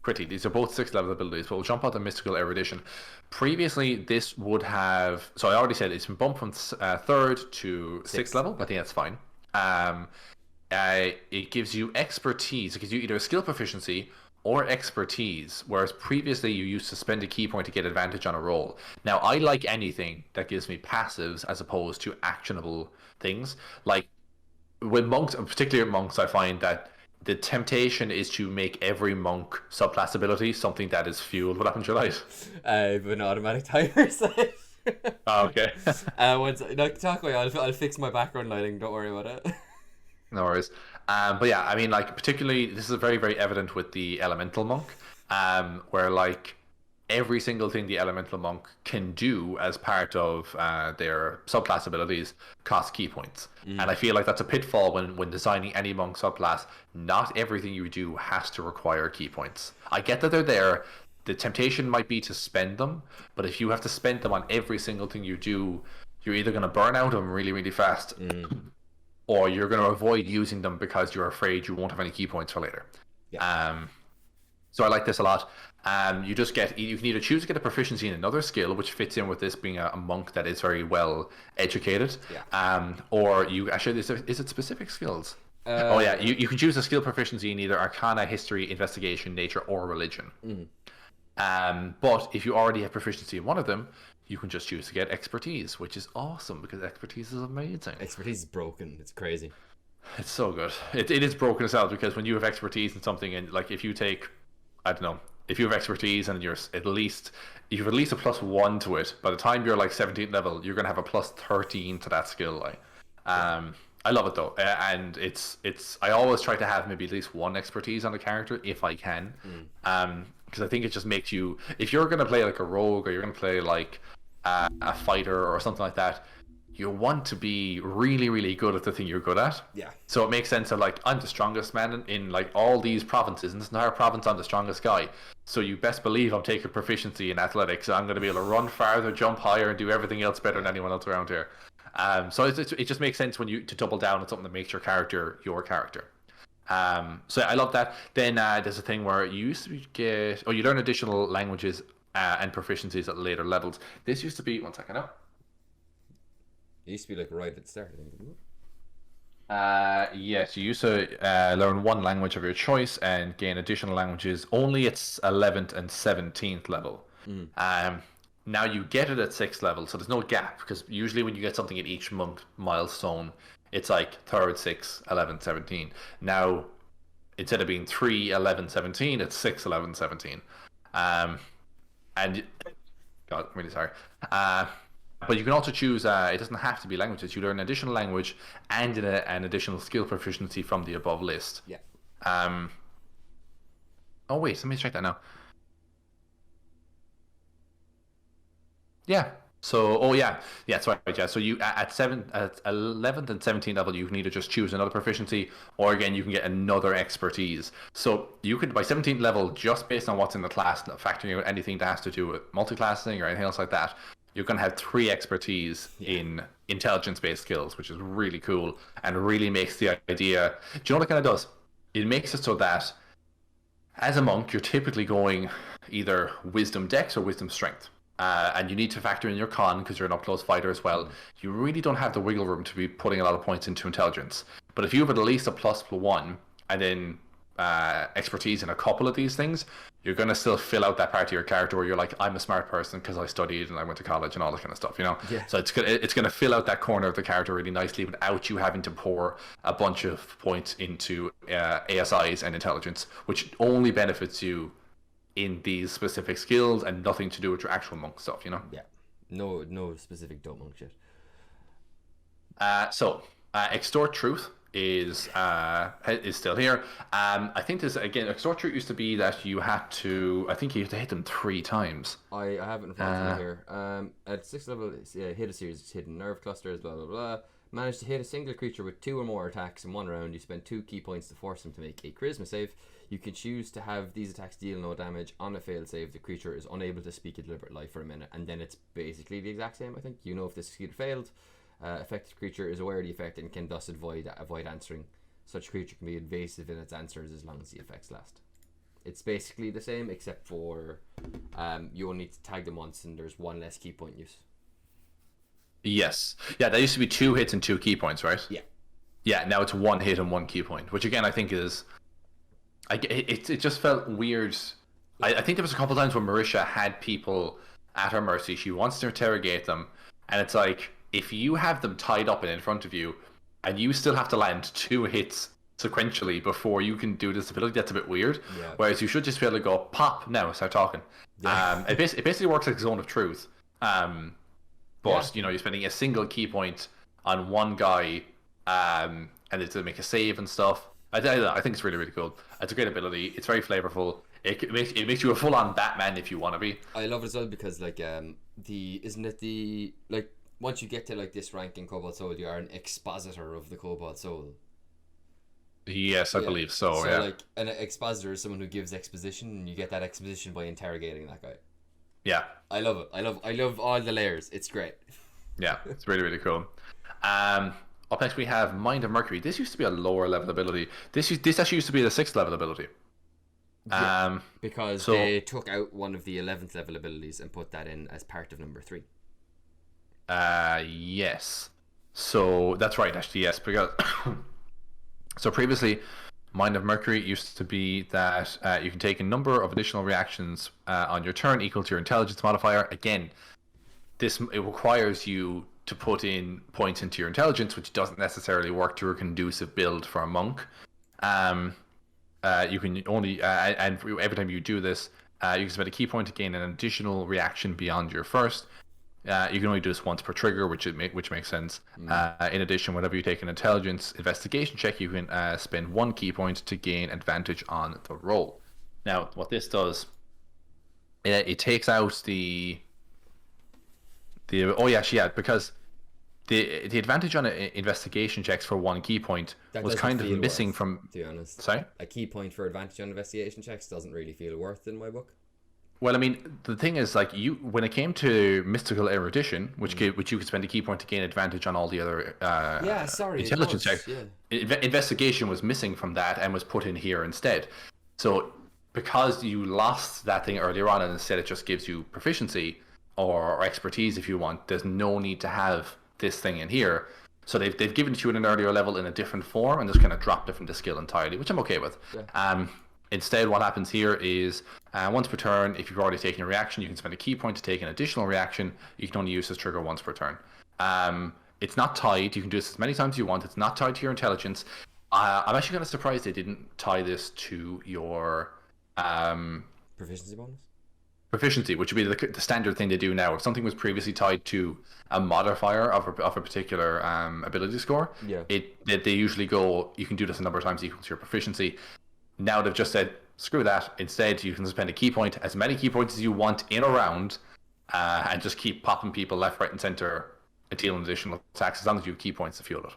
quickly. These are both 6th level abilities, but we'll jump on to Mystical Erudition. Previously, this would have... So I already said it's been bumped from 3rd to 6th level. I think that's fine. It gives you expertise. It gives you either a skill proficiency or expertise, whereas previously you used to spend a key point to get advantage on a roll. Now, I like anything that gives me passives as opposed to actionable things. Like, with monks, particularly monks, I find that the temptation is to make every monk subclass ability something that is fueled. What happened to your light? I have an automatic timer set. Oh, okay. Talk away. I'll fix my background lighting. Don't worry about it. No worries. But yeah, I mean, like, particularly, this is very, very evident with the Elemental Monk, where, like, every single thing the Elemental Monk can do as part of their subclass abilities costs key points. And I feel like that's a pitfall when designing any monk subclass. Not everything you do has to require key points. I get that they're there. The temptation might be to spend them, but if you have to spend them on every single thing you do, you're either going to burn out them really, really fast, or you're going to avoid using them because you're afraid you won't have any key points for later. So I like this a lot. You can either choose to get a proficiency in another skill, which fits in with this being a monk that is very well educated, or you actually is it specific skills? You can choose a skill proficiency in either Arcana, History, Investigation, Nature, or Religion. But if you already have proficiency in one of them, you can just choose to get Expertise, which is awesome because Expertise is amazing. Expertise is broken. It's crazy. It's so good. It is broken as well, because when you have Expertise in something, and like if you take, I don't know, if you have Expertise and you have at least a +1 to it, by the time you're like 17th level, you're gonna have a +13 to that skill. I love it though, and it's I always try to have maybe at least 1 Expertise on the character if I can, because I think it just makes you, if you're gonna play like a rogue or you're gonna play like a fighter or something like that, you want to be really, really good at the thing you're good at. Yeah. So it makes sense of like, I'm the strongest man in like all these provinces. In this entire province, I'm the strongest guy. So you best believe I'm taking proficiency in athletics. I'm going to be able to run farther, jump higher, and do everything else better than anyone else around here. So it just makes sense when to double down on something that makes your character your character. So I love that. Then there's a thing where you used to you learn additional languages and proficiencies at later levels. This used to be, one second now. It used to be like right at the start. Yes, you used to learn 1 language of your choice and gain additional languages only at 11th and 17th level. Now you get it at 6th level, so there's no gap, because usually when you get something at each monk milestone, it's like 3rd, 6th, 11th, 17. Now, instead of being 3, 11, 17, it's 6, 11, 17. And God, I'm really sorry. But you can also choose, it doesn't have to be languages. You learn an additional language and an additional skill proficiency from the above list. Yeah. Oh, wait, let me check that now. Yeah. So, that's right. Yeah. So you at 11th and 17th level, you can either just choose another proficiency, or again, you can get another expertise. So you could by 17th level, just based on what's in the class, not factoring out anything that has to do with multiclassing or anything else like that, you're going to have 3 expertise in intelligence-based skills, which is really cool and really makes the idea. Do you know what it kind of does? It makes it so that as a monk, you're typically going either wisdom dex or wisdom strength. And you need to factor in your con because you're an up-close fighter as well. You really don't have the wiggle room to be putting a lot of points into intelligence. But if you have at least a +1 and then expertise in a couple of these things, you're going to still fill out that part of your character where you're like, I'm a smart person because I studied and I went to college and all that kind of stuff, you know? Yeah. So it's going to fill out that corner of the character really nicely without you having to pour a bunch of points into ASIs and intelligence, which only benefits you in these specific skills and nothing to do with your actual monk stuff, you know? Yeah. No specific dope monk shit. So Extort Truth is still here. I think this, again, Extort Truth used to be that you had to, I think you had to hit them 3 times. I have it in front of me here. At 6th level, hit a series of hidden nerve clusters, blah, blah, blah. Managed to hit a single creature with 2 or more attacks in 1 round. You spend 2 key points to force them to make a charisma save. You can choose to have these attacks deal no damage. On a failed save, the creature is unable to speak a deliberate lie for a minute, and then it's basically the exact same, I think. You know if this skill failed. Affected creature is aware of the effect and can thus avoid answering. Such creature can be evasive in its answers as long as the effects last. It's basically the same, except for you only need to tag them once and there's 1 less key point use. Yes. Yeah, that used to be 2 hits and 2 key points, right? Yeah. Yeah, now it's 1 hit and 1 key point, which again I think is... It just felt weird. I think there was a couple times when Marisha had people at her mercy. She wants to interrogate them, and it's like, if you have them tied up and in front of you, and you still have to land 2 hits sequentially before you can do this ability, that's a bit weird. Yeah. Whereas you should just be able to go, pop, now, start talking. Yeah. It basically works like Zone of Truth. But, you know, you're spending a single key point on one guy, and it's to make a save and stuff. I think it's really, really cool. It's a great ability. It's very flavorful. It makes you a full-on Batman if you want to be. I love it as well because, like, once you get to, like, this rank in Cobalt Soul, you are an expositor of the Cobalt Soul. Yes, I believe so, so yeah. Like, an expositor is someone who gives exposition, and you get that exposition by interrogating that guy. Yeah. I love it. I love all the layers. It's great. Yeah, it's really, really cool. Up next we have Mind of Mercury. This used to be a lower level ability. This actually used to be the 6th level ability. Yeah, because they took out one of the 11th level abilities and put that in as part of number 3. Yes. So that's right, actually, yes. Because so previously, Mind of Mercury used to be that you can take a number of additional reactions on your turn equal to your intelligence modifier. Again, it requires you to put in points into your intelligence, which doesn't necessarily work to a conducive build for a monk. You can only and every time you do this, you can spend a key point to gain an additional reaction beyond your first. You can only do this once per trigger, which makes sense. In addition, whenever you take an intelligence investigation check, you can spend 1 key point to gain advantage on the roll. Now, what this does, it takes out because the advantage on investigation checks for 1 key point was kind of missing from. To be honest, sorry, a key point for advantage on investigation checks doesn't really feel worth in my book. Well, I mean, the thing is, like, when it came to mystical erudition, which you could spend a key point to gain advantage on all the other intelligence checks. Yeah. Investigation was missing from that and was put in here instead. So because you lost that thing earlier on, and instead it just gives you proficiency or expertise if you want, there's no need to have this thing in here. So they've given it to you at an earlier level in a different form and just kind of dropped it from the skill entirely, which I'm okay with. Yeah. Instead, what happens here is once per turn, if you've already taken a reaction, you can spend a key point to take an additional reaction. You can only use this trigger once per turn. It's not tied. You can do this as many times as you want. It's not tied to your intelligence. I'm actually kind of surprised they didn't tie this to your proficiency bonus. Proficiency, which would be the standard thing they do now. If something was previously tied to a modifier of a particular ability score, they usually go, you can do this a number of times equal to your proficiency. Now they've just said, screw that. Instead, you can spend a key point, as many key points as you want in a round, and just keep popping people left, right, and center, dealing additional attacks as long as you have key points to fuel it.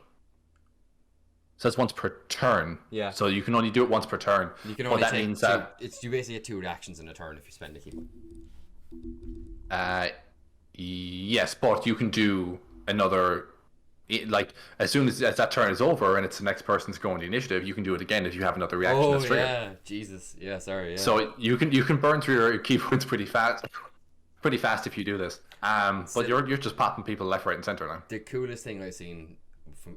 So that's once per turn. Yeah. So you can only do it once per turn. You can only take you basically get 2 reactions in a turn if you spend a key. Yes, but you can do another. Like as soon as that turn is over and it's the next person's going the initiative, you can do it again if you have another reaction. Oh yeah, Jesus, yeah, sorry. Yeah. So you can burn through your key points pretty fast if you do this. But you're just popping people left, right, and center now. The coolest thing I've seen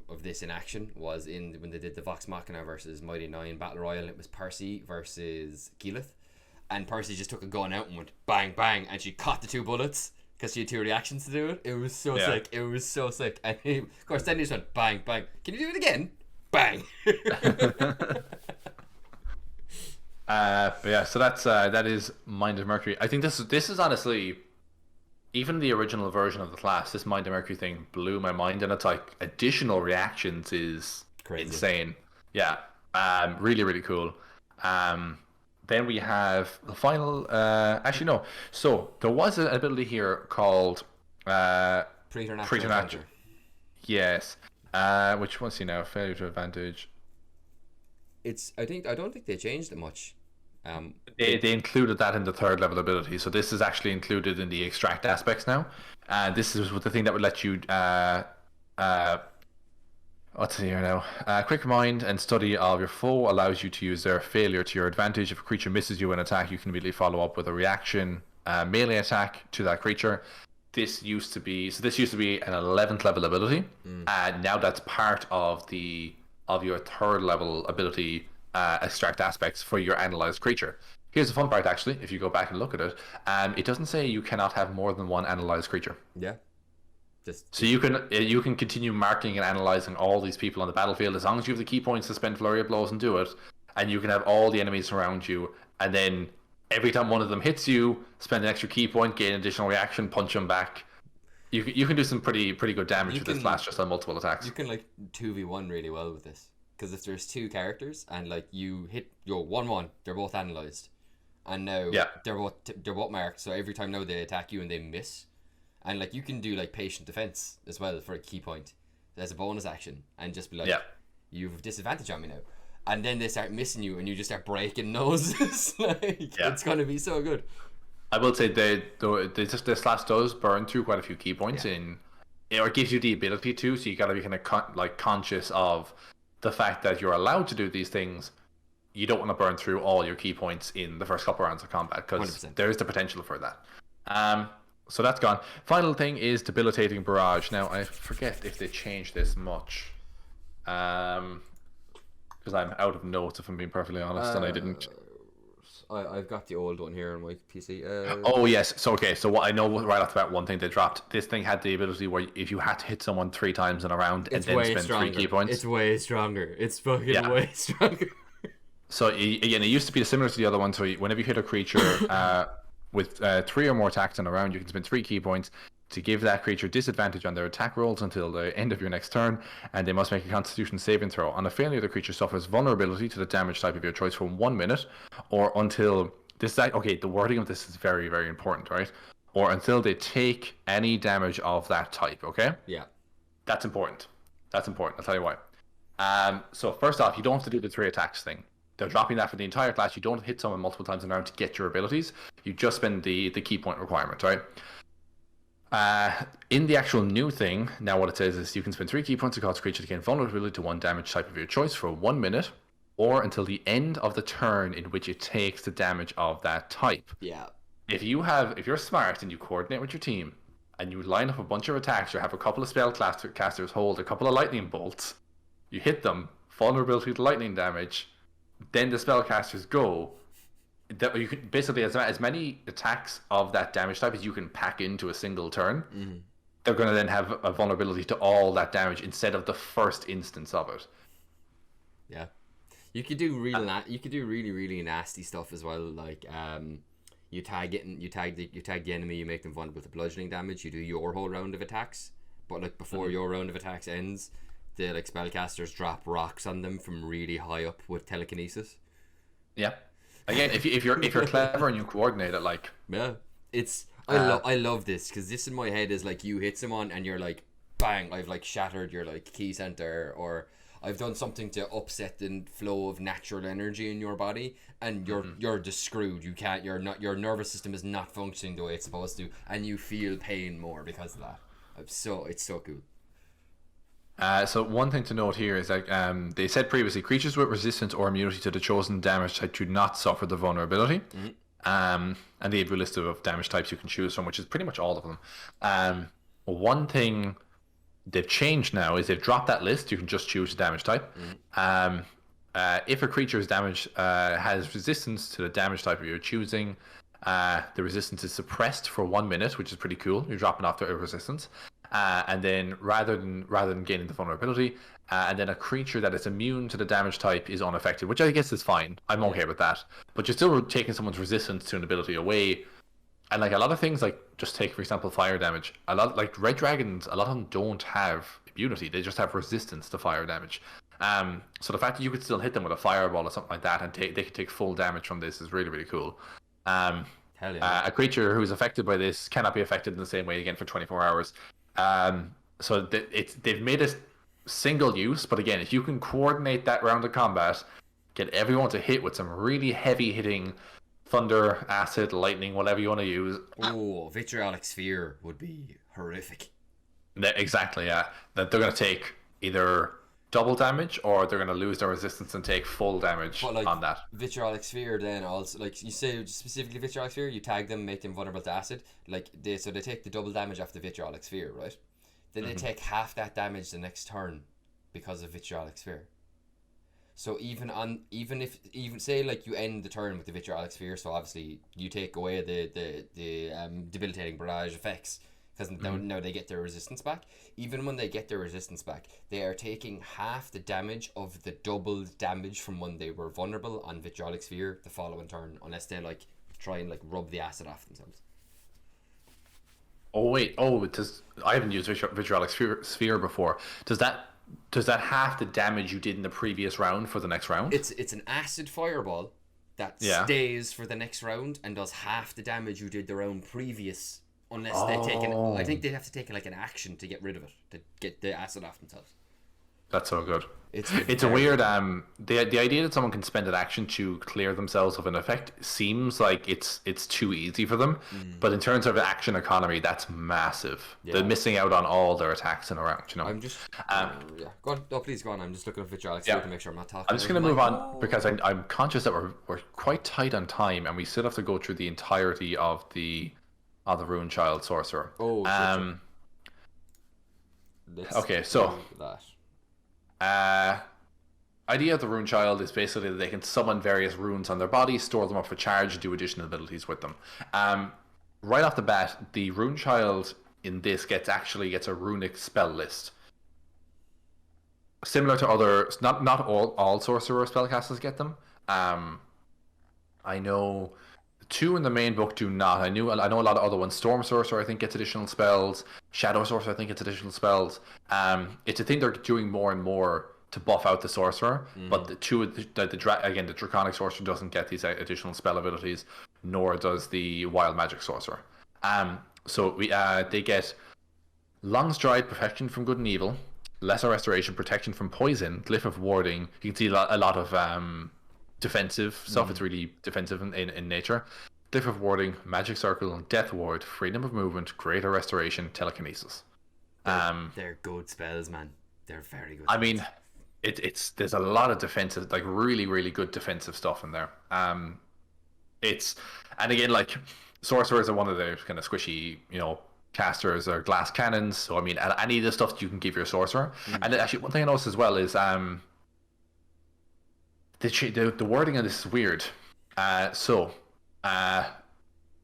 of this in action was when they did the Vox Machina versus Mighty 9 Battle Royale. It was Percy versus Keyleth, and Percy just took a gun out and went bang bang, and she caught the 2 bullets because she had 2 reactions to do it. It was so sick. It was so sick. And of course, then he just went bang bang. Can you do it again? Bang. But yeah, so that is Mind of Mercury. I think this is honestly, even the original version of the class, this Mind of Mercury thing blew my mind, and it's like additional reactions is crazy. Insane. Yeah, really, really cool. Then we have the final. Actually, no. So there was an ability here called Preternatural. Yes. Which one's he now? Failure to advantage. I don't think they changed it much. They included that in the 3rd level ability, so this is actually included in the extract aspects now. And this is the thing that would let you what's here now? Quick mind and study of your foe allows you to use their failure to your advantage. If a creature misses you in attack, you can immediately follow up with a reaction melee attack to that creature. This used to be an 11th level ability, and now that's part of your 3rd level ability extract aspects for your analyzed creature. Here's the fun part, actually. If you go back and look at it, it doesn't say you cannot have more than 1 analyzed creature. Yeah. So you can continue marking and analyzing all these people on the battlefield as long as you have the key points to spend flurry of blows and do it, and you can have all the enemies around you, and then every time one of them hits you, spend an extra key point, gain additional reaction, punch them back. You can do some pretty good damage with this class just on multiple attacks. You can like 2v1 really well with this, because if there's 2 characters and like you hit your 1/1, they're both analyzed, and now they're both marked. So every time now they attack you and they miss. And like you can do like patient defense as well for a key point as a bonus action, and just be like, you have disadvantage on me now, and then they start missing you, and you just start breaking noses. It's gonna be so good. I will say this class does burn through quite a few key points or it gives you the ability to. So you gotta be kind of conscious of the fact that you're allowed to do these things. You don't want to burn through all your key points in the first couple of rounds of combat, because there is the potential for that. So that's gone. Final thing is Debilitating Barrage. Now, I forget if they changed this much. Because I'm out of notes, if I'm being perfectly honest, and I didn't... I've got the old one here on my PC. Oh, yes. So what I know right off the bat, one thing they dropped, this thing had the ability where if you had to hit someone 3 times in a round and then spend 3 key points... It's way stronger. It's fucking way stronger. So, again, it used to be similar to the other one. So whenever you hit a creature... with 3 or more attacks in a round, you can spend 3 key points to give that creature disadvantage on their attack rolls until the end of your next turn, and they must make a Constitution saving throw. On a failure, the creature suffers vulnerability to the damage type of your choice for 1 minute, or until this. Okay, the wording of this is very, very important, right? Or until they take any damage of that type. Okay. Yeah. That's important. I'll tell you why. So first off, you don't have to do the 3 attacks thing. They're dropping that for the entire class. You don't hit someone multiple times in a round to get your abilities. You just spend the key point requirement, right? In the actual new thing, now what it says is you can spend 3 key points to cause a creature to gain vulnerability to 1 damage type of your choice for 1 minute, or until the end of the turn in which it takes the damage of that type. Yeah. If you're smart and you coordinate with your team, and you line up a bunch of attacks, or have a couple of spellcasters hold a couple of lightning bolts, you hit them, vulnerability to lightning damage, then the spellcasters go. That you can basically as many attacks of that damage type as you can pack into a single turn. Mm-hmm. They're going to then have a vulnerability to all that damage instead of the first instance of it. Yeah, you could do really really nasty stuff as well. Like you tag the enemy, you make them vulnerable to bludgeoning damage. You do your whole round of attacks, but like before your round of attacks ends, the like spellcasters drop rocks on them from really high up with telekinesis. Yeah. Again, if you're clever and you coordinate it, like it's I love this, because this in my head is like, you hit someone and you're like, bang, I've like shattered your like key center, or I've done something to upset the flow of natural energy in your body, and you're just screwed. You can't. Your nervous system is not functioning the way it's supposed to, and you feel pain more because of that. It's so cool. So one thing to note here is that they said previously, creatures with resistance or immunity to the chosen damage type do not suffer the vulnerability. And they have a list of damage types you can choose from, which is pretty much all of them. One thing they've changed now is they've dropped that list. You can just choose a damage type. If a creature's damage has resistance to the damage type you're choosing, the resistance is suppressed for 1 minute, which is pretty cool. You're dropping off the resistance. And then rather than gaining the vulnerability, and then a creature that is immune to the damage type is unaffected, which I guess is fine. I'm okay with that. But you're still taking someone's resistance to an ability away. And like a lot of things, like just take for example fire damage. A lot like red dragons, a lot of them don't have immunity. They just have resistance to fire damage. So the fact that you could still hit them with a fireball or something like that, and they could take full damage from this is really, really cool. Hell yeah. A creature who is affected by this cannot be affected in the same way again for 24 hours. So they've made it single use, but again, if you can coordinate that round of combat, get everyone to hit with some really heavy hitting thunder, acid, lightning, whatever you want to use. Oh, vitriolic sphere would be horrific. Exactly, yeah. That they're going to take either double damage or they're going to lose their resistance and take full damage on that. Vitriolic sphere, then also, like you say specifically vitriolic sphere, you tag them, make them vulnerable to acid. Like they take the double damage off the vitriolic sphere, right? Then they take half that damage the next turn because of vitriolic sphere. So even if say like you end the turn with the vitriolic sphere, so obviously you take away the debilitating barrage effects, because now they get their resistance back. Even when they get their resistance back, they are taking half the damage of the double damage from when they were vulnerable on vitriolic sphere the following turn, unless they like try and like rub the acid off themselves. Oh wait, I haven't used vitriolic sphere before. Does that half the damage you did in the previous round for the next round? It's an acid fireball that stays for the next round and does half the damage you did the round previous, unless they take I think they have to take like an action to get rid of it, to get the acid off themselves. That's so good. It's a weird the idea that someone can spend an action to clear themselves of an effect seems like it's too easy for them, but in terms of action economy, that's massive. They're missing out on all their attacks in a round, you know. I'm just go on. Oh, please go on. I'm just looking at vitriolic sphere to make sure I'm not talking. I'm just going to move on because I'm conscious that we're quite tight on time, and we still have to go through the entirety of the Rune Child Sorcerer. Okay, so idea of the Rune Child is basically that they can summon various runes on their body, store them up for charge, and do additional abilities with them. Right off the bat, the Rune Child in this gets a runic spell list. Similar to other, not all sorcerer spellcasters get them. I know 2 in the main book do not. I know a lot of other ones. Storm Sorcerer, I think, gets additional spells. Shadow Sorcerer, I think, gets additional spells. It's a thing they're doing more and more to buff out the Sorcerer. But the Draconic Sorcerer doesn't get these additional spell abilities, nor does the Wild Magic Sorcerer. So they get Long Stride, Protection from Good and Evil, Lesser Restoration, Protection from Poison, Glyph of Warding. You can see a lot of defensive stuff. It's really defensive in nature. Glyph of Warding, Magic Circle, Death Ward, Freedom of Movement, Greater Restoration, Telekinesis. They're good spells, man. They're very good. I mean, there's a lot of defensive, like really, really good defensive stuff in there. And again, like sorcerers are one of the kind of squishy, casters or glass cannons. So I mean, any of the stuff you can give your sorcerer. And actually, one thing I noticed as well is the wording of this is weird.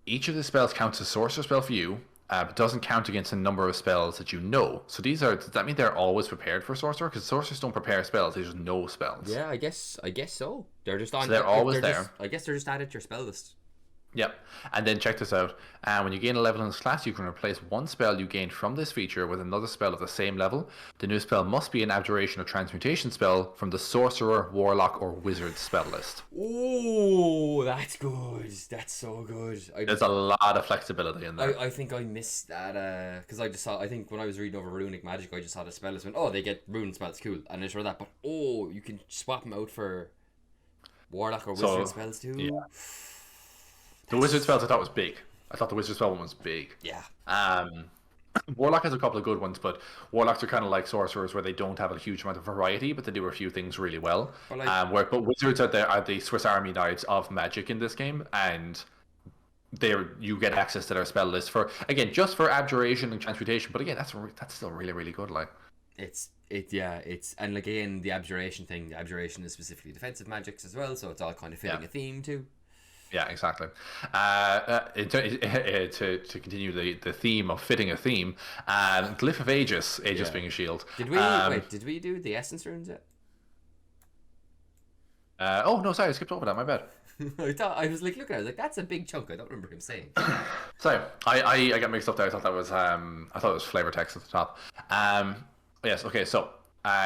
Each of the spells counts as a sorcerer spell for you, but doesn't count against a number of spells that you know. So does that mean they're always prepared for sorcerer? Because sorcerers don't prepare spells; they just know spells. Yeah, I guess so. They're just on. So they're always there. I guess they're just added to your spell list. Yep. And then check this out. When you gain a level in this class, you can replace one spell you gained from this feature with another spell of the same level. The new spell must be an abjuration or transmutation spell from the Sorcerer, Warlock, or Wizard spell list. Oh, that's good. That's so good. There's a lot of flexibility in there. I think I missed that because I think when I was reading over Runic Magic, I just saw the spell list went, oh, they get rune spells, cool. And I just read that, but you can swap them out for Warlock or Wizard spells too. Yeah. The Wizard spells I thought was big. I thought the Wizard spell one was big. Yeah. Warlock has a couple of good ones, but Warlocks are kind of like Sorcerers where they don't have a huge amount of variety, but they do a few things really well. But Wizards are the Swiss Army knives of Magic in this game, and you get access to their spell list for, again, just for Abjuration and Transmutation, but again, that's still really, really good. Like, and like, again, the Abjuration thing, the Abjuration is specifically defensive magics as well, so it's all kind of fitting a theme too. Yeah, exactly. To continue the theme of fitting a theme, Glyph of Aegis being a shield. Did we do the Essence runes yet? Oh no, sorry, I skipped over that. My bad. I was like, looking, I was like, that's a big chunk. I don't remember him saying. Sorry, I got mixed up there. I thought it was flavor text at the top. Yes. Okay. So.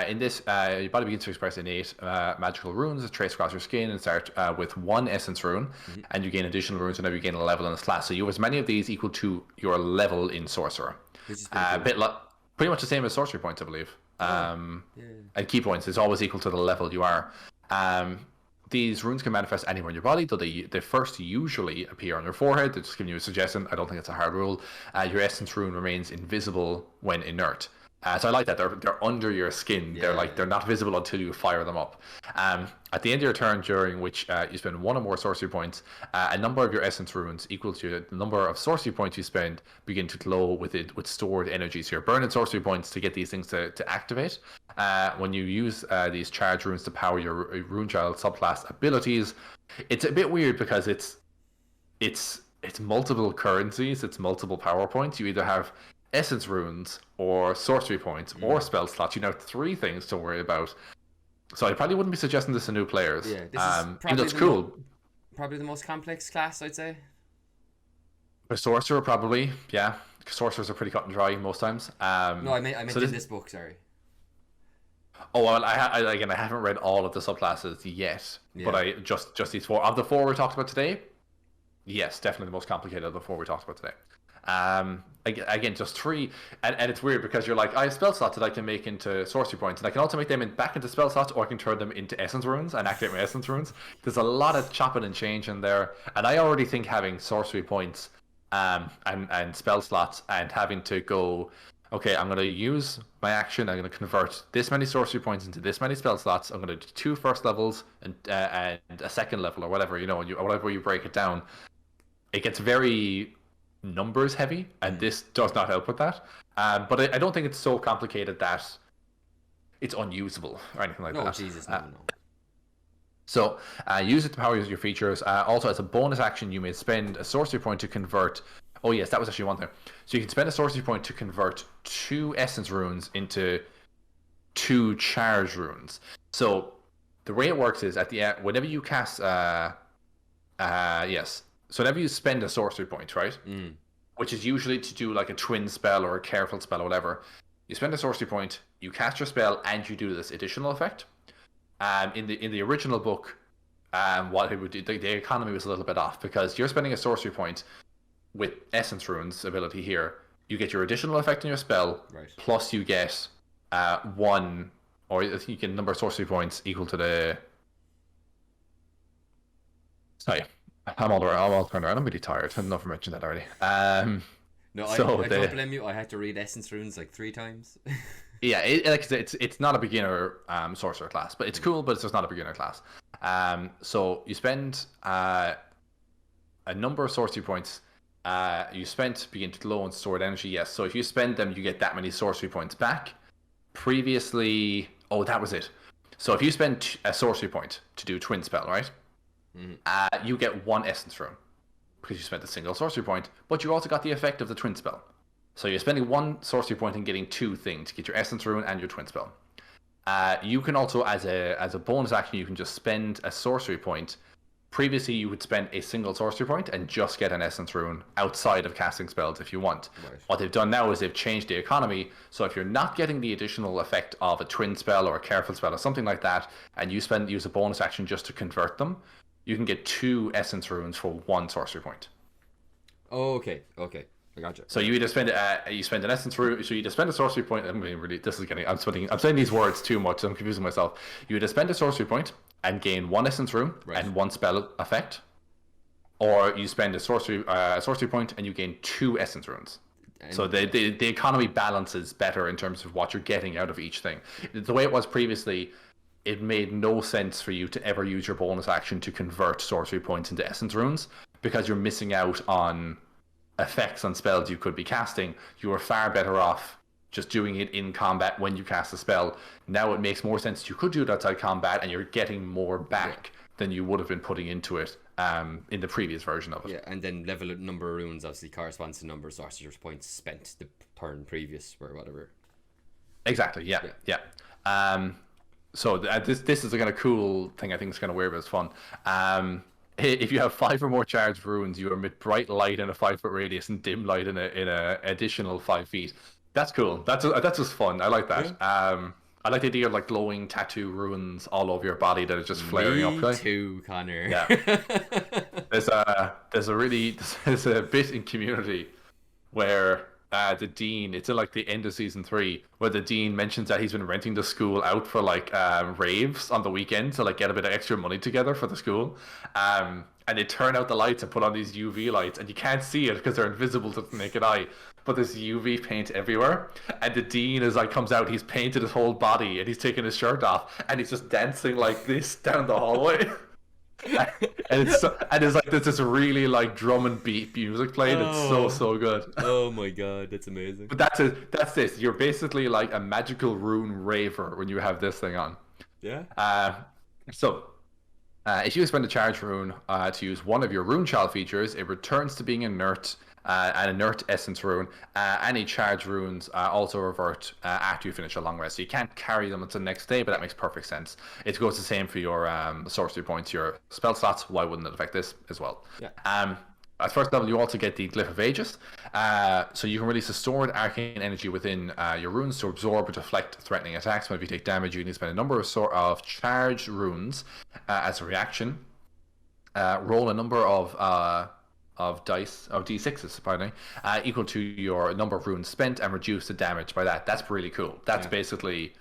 In this, your body begins to express innate magical runes that trace across your skin and start with one essence rune, and you gain additional runes whenever you gain a level in this class. So you have as many of these equal to your level in Sorcerer. Pretty much the same as sorcery points, I believe. And key points is always equal to the level you are. These runes can manifest anywhere in your body, though they first usually appear on your forehead. They're just giving you a suggestion. I don't think it's a hard rule. Your essence rune remains invisible when inert. So I like that they're under your skin. They're not visible until you fire them up. At the end of your turn, during which you spend one or more sorcery points, a number of your essence runes equal to the number of sorcery points you spend begin to glow with stored energy. So you're burning sorcery points to get these things to activate. When you use these charge runes to power your Runechild subclass abilities, it's a bit weird because it's multiple currencies, it's multiple power points. You either have essence runes or sorcery points or spell slots. You know, 3 things to worry about. So I probably wouldn't be suggesting this to new players. Yeah, this is probably cool. Probably the most complex class, I'd say. For Sorcerer, probably, yeah. Sorcerers are pretty cut and dry most times. No, I meant in this book, sorry. Oh, well, I haven't read all of the subclasses yet, but I just these 4. Of the 4 we talked about today, yes, definitely the most complicated of the 4 we talked about today. Again, just 3, and it's weird because you're like, I have spell slots that I can make into sorcery points, and I can also make them back into spell slots, or I can turn them into essence runes and activate my essence runes. There's a lot of chopping and changing there, and I already think having sorcery points and spell slots and having to go, okay, I'm going to use my action, I'm going to convert this many sorcery points into this many spell slots, I'm going to do 2 first levels and a second level, or whatever, whatever you break it down. It gets very numbers heavy, and this does not help with that. But I don't think it's so complicated that it's unusable or anything like that. No, Jesus, no. So use it to power your features. Also, as a bonus action, you may spend a sorcery point to convert. Oh yes, that was actually one thing. So you can spend a sorcery point to convert 2 essence runes into 2 charge runes. So the way it works is at the end, whenever you cast, so whenever you spend a sorcery point, right, which is usually to do like a twin spell or a careful spell or whatever, you spend a sorcery point, you cast your spell, and you do this additional effect. In the original book, what it would do, the economy was a little bit off because you're spending a sorcery point with Essence Rune's ability here. You get your additional effect on your spell, right, plus you get 1, or I think you get a number of sorcery points equal to the. Sorry. I'm all turned around. I'm really tired. I don't know if I mentioned that already. No, I don't blame you. I had to read Essence Runes like 3 times. Yeah, it's not a beginner sorcerer class, but it's cool. But it's just not a beginner class. So you spend a number of sorcery points. You spent begin to glow and stored energy. Yes. So if you spend them, you get that many sorcery points back. Previously, that was it. So if you spend a sorcery point to do twin spell, right? You get 1 essence rune because you spent a single sorcery point, but you also got the effect of the twin spell. So you're spending 1 sorcery point and getting 2 things to get your essence rune and your twin spell. You can also, as a bonus action, you can just spend a sorcery point previously you would spend a single sorcery point and just get an essence rune outside of casting spells if you want. Right. What they've done now is they've changed the economy, so if you're not getting the additional effect of a twin spell or a careful spell or something like that, and you use a bonus action just to convert them, you can get 2 essence runes for 1 sorcery point. Oh, okay, I gotcha. So you either spend an essence rune, so you either spend a sorcery point. I'm saying these words too much, so I'm confusing myself. You either spend a sorcery point and gain 1 essence rune and 1 spell effect, or you spend a sorcery point and you gain 2 essence runes. So the economy balances better in terms of what you're getting out of each thing. The way it was previously, it made no sense for you to ever use your bonus action to convert sorcery points into essence runes, because you're missing out on effects on spells you could be casting. You are far better off just doing it in combat when you cast a spell. Now it makes more sense you could do it outside combat, and you're getting more back than you would have been putting into it in the previous version of it. Yeah, and then level number of runes obviously corresponds to number of sorcerer's points spent the turn previous or whatever. Exactly. Yeah. So this is a kind of cool thing. I think it's kind of weird, but it's fun. If you have 5 or more charged runes, you emit bright light in a 5-foot radius and dim light in a additional 5 feet. That's cool. That's just fun. I like that. Yeah. I like the idea of like glowing tattoo runes all over your body that are just flaring up. Me too, Connor. Yeah. There's a bit in Community where the dean, it's in like the end of season 3, where the dean mentions that he's been renting the school out for like raves on the weekend to like get a bit of extra money together for the school, and they turn out the lights and put on these UV lights, and you can't see it because they're invisible to the naked eye, but there's UV paint everywhere, and the dean comes out, he's painted his whole body and he's taking his shirt off and he's just dancing like this down the hallway. and it's like there's this really like drum and beat music playing. It's so good. Oh my god, that's amazing. But that's this. You're basically like a magical rune raver when you have this thing on. Yeah. If you spend a charge rune to use one of your rune child features, it returns to being inert. An inert essence rune. Any charge runes also revert after you finish a long rest. So you can't carry them until the next day, but that makes perfect sense. It goes the same for your sorcery points, your spell slots. Why wouldn't it affect this as well? Yeah. At first level, you also get the Glyph of Aegis. So you can release a stored arcane energy within your runes to absorb or deflect threatening attacks. Whenever you take damage, you can spend a number of charged runes as a reaction. Roll a number of d6s, pardon me, equal to your number of runes spent, and reduce the damage by that. That's really cool. That's basically,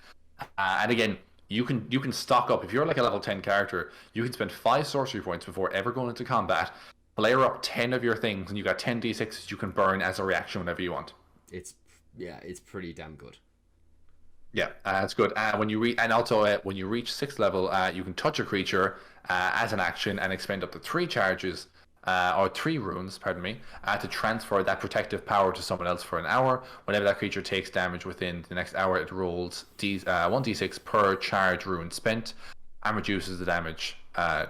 and again, you can stock up. If you're like a level 10 character, you can spend 5 sorcery points before ever going into combat, layer up 10 of your things, and you got 10 d6s you can burn as a reaction whenever you want. It's pretty damn good. Yeah, it's good. When you reach 6th level, you can touch a creature as an action and expend up to 3 charges. Or 3 runes, to transfer that protective power to someone else for an hour. Whenever that creature takes damage within the next hour, it rolls 1d6 per charge rune spent and reduces the damage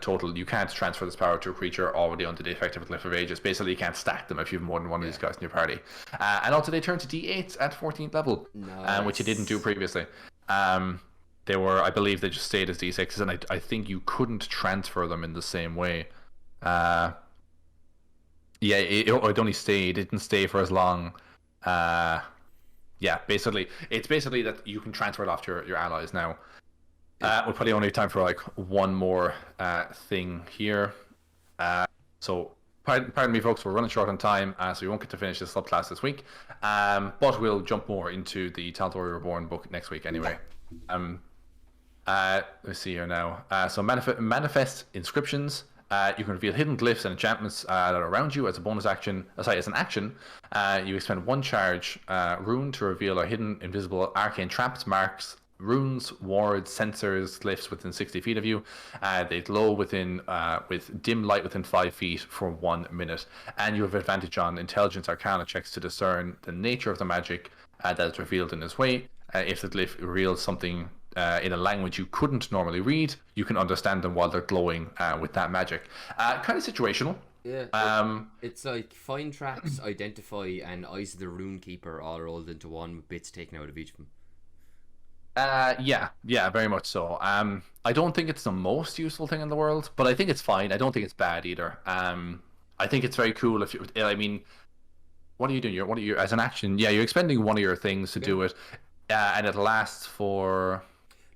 total. You can't transfer this power to a creature already under the effect of a Glyph of Aegis. Basically, you can't stack them if you have more than one of these guys in your party. And also, they turn to d8s at 14th level, which you didn't do previously. I believe they just stayed as d6s, and I think you couldn't transfer them in the same way. Yeah, it didn't stay for as long. Basically, it's basically that you can transfer it off to your allies now. We'll probably only have time for like one more thing here. So pardon me, folks, we're running short on time, so we won't get to finish this subclass this week. But we'll jump more into the Tal'Dorie Reborn book next week anyway. Let's see here now. So manifest inscriptions. You can reveal hidden glyphs and enchantments that are around you as a bonus action. As an action, you expend 1 charge rune to reveal a hidden invisible arcane traps, marks, runes, wards, sensors, glyphs within 60 feet of you. They glow with dim light within 5 feet for 1 minute. And you have advantage on intelligence arcana checks to discern the nature of the magic that is revealed in this way. If the glyph reveals something in a language you couldn't normally read, you can understand them while they're glowing with that magic. Kind of situational. Yeah. It's like find traps, identify, and Eyes of the Rune Keeper all rolled into one with bits taken out of each of them. Yeah, very much so. I don't think it's the most useful thing in the world, but I think it's fine. I don't think it's bad either. I think it's very cool if you. I mean, what are you doing? What are you as an action? Yeah, you're expending one of your things to do it, and it lasts for.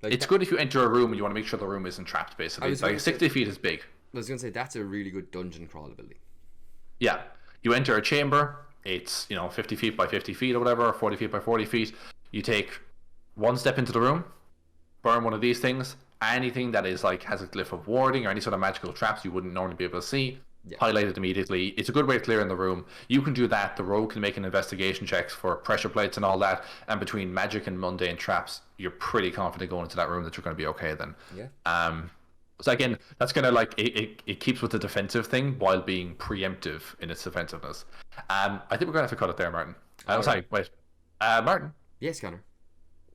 Like it's good if you enter a room and you want to make sure the room isn't trapped. Basically, like 60 feet is big. I was gonna say that's a really good dungeon crawl ability. Yeah, you enter a chamber. It's 50 feet by 50 feet or whatever, or 40 feet by 40 feet. You take one step into the room, burn one of these things. Anything that is like has a glyph of warding or any sort of magical traps you wouldn't normally be able to see, highlight it immediately. It's a good way of clearing the room. You can do that. The rogue can make an investigation checks for pressure plates and all that. And between magic and mundane traps, you're pretty confident going into that room that you're going to be okay then. Yeah. So again, that's kind of like it keeps with the defensive thing while being preemptive in its defensiveness. I think we're going to have to cut it there, Martin. Sorry, wait. Martin. Yes, Connor.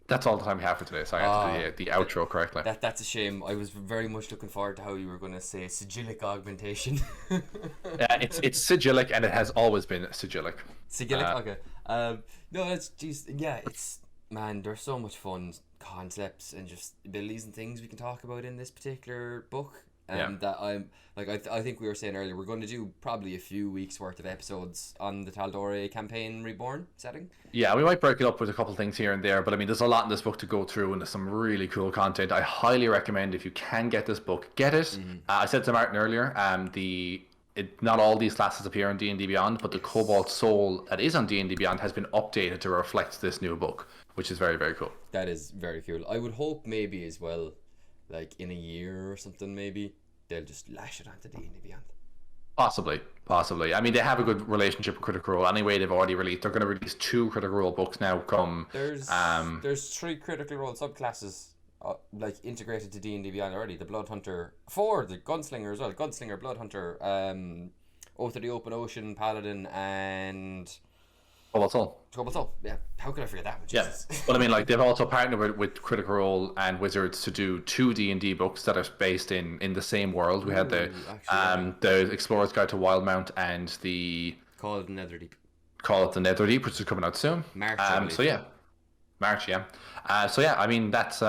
That's all the time we have for today. Sorry, I have to do the outro correctly. That's a shame. I was very much looking forward to how you were going to say sigillic augmentation. It's sigillic, and it has always been sigillic. Sigillic, okay. No, it's man. There's so much fun concepts and just abilities and things we can talk about in this particular book. That I'm like I think we were saying earlier, we're going to do probably a few weeks worth of episodes on the Tal'Dorei campaign Reborn setting. Yeah, we might break it up with a couple things here and there, but I mean there's a lot in this book to go through and there's some really cool content. I highly recommend if you can get this book, get it. I said to Martin earlier, not all these classes appear on D&D Beyond, but the Cobalt Soul that is on D&D Beyond has been updated to reflect this new book, which is very, very cool. That is very cool. I would hope maybe as well, like in a year or something, maybe they'll just lash it onto D&D Beyond. Possibly. I mean, they have a good relationship with Critical Role anyway. They're going to release 2 Critical Role books now. There's 3 Critical Role subclasses like integrated to D&D Beyond already. The Blood Hunter, 4 the Gunslinger as well. Gunslinger, Blood Hunter, Oath of the Open Ocean, Paladin, and Cobalt Soul. Yeah, how could I forget that one? Jesus. Yeah, but I mean, like they've also partnered with Critical Role and Wizards to do 2 D&D books that are based in the same world. We had the Explorer's Guide to Wildmount and the Call of the Netherdeep, which is coming out soon. March. March. So yeah, I mean that's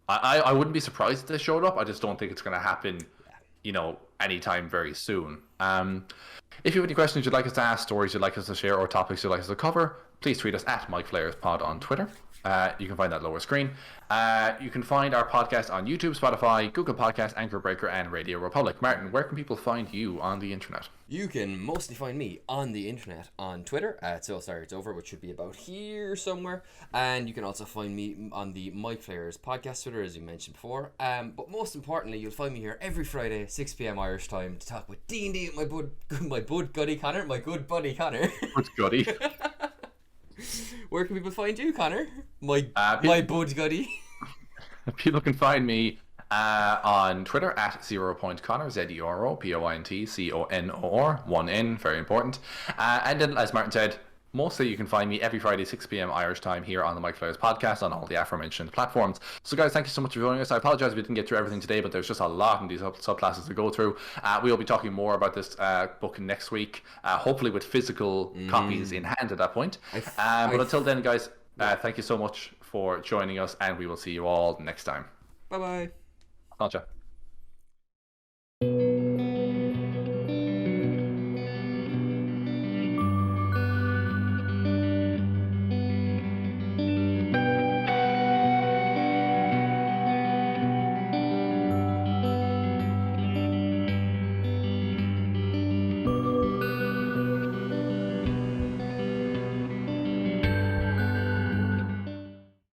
I wouldn't be surprised if they showed up. I just don't think it's going to happen, anytime very soon. If you have any questions you'd like us to ask, stories you'd like us to share, or topics you'd like us to cover, please tweet us at MicFlayersPod on Twitter. You can find that lower screen. You can find our podcast on YouTube, Spotify, Google Podcasts, Anchor Breaker, and Radio Republic. Martin, where can people find you on the internet? You can mostly find me on the internet on Twitter at So Sorry It's Over, which should be about here somewhere. And you can also find me on the Micflayers podcast Twitter, as you mentioned before. But most importantly, you'll find me here every Friday, 6 p.m. Irish time, to talk with D&D with my good buddy Connor. Good buddy. Where can people find you, Connor? My bud guddy. People can find me on Twitter at 0.Connor, ZEROPOINT CONOR, 1N, very important. And then, as Martin said, mostly you can find me every Friday, 6 p.m. Irish time here on the Micflayers podcast on all the aforementioned platforms. So guys, thank you so much for joining us. I apologize if we didn't get through everything today, but there's just a lot in these subclasses to go through. We'll be talking more about this book next week, hopefully with physical copies in hand at that point. But until then, guys, thank you so much for joining us, and we will see you all next time. Bye-bye. Gotcha.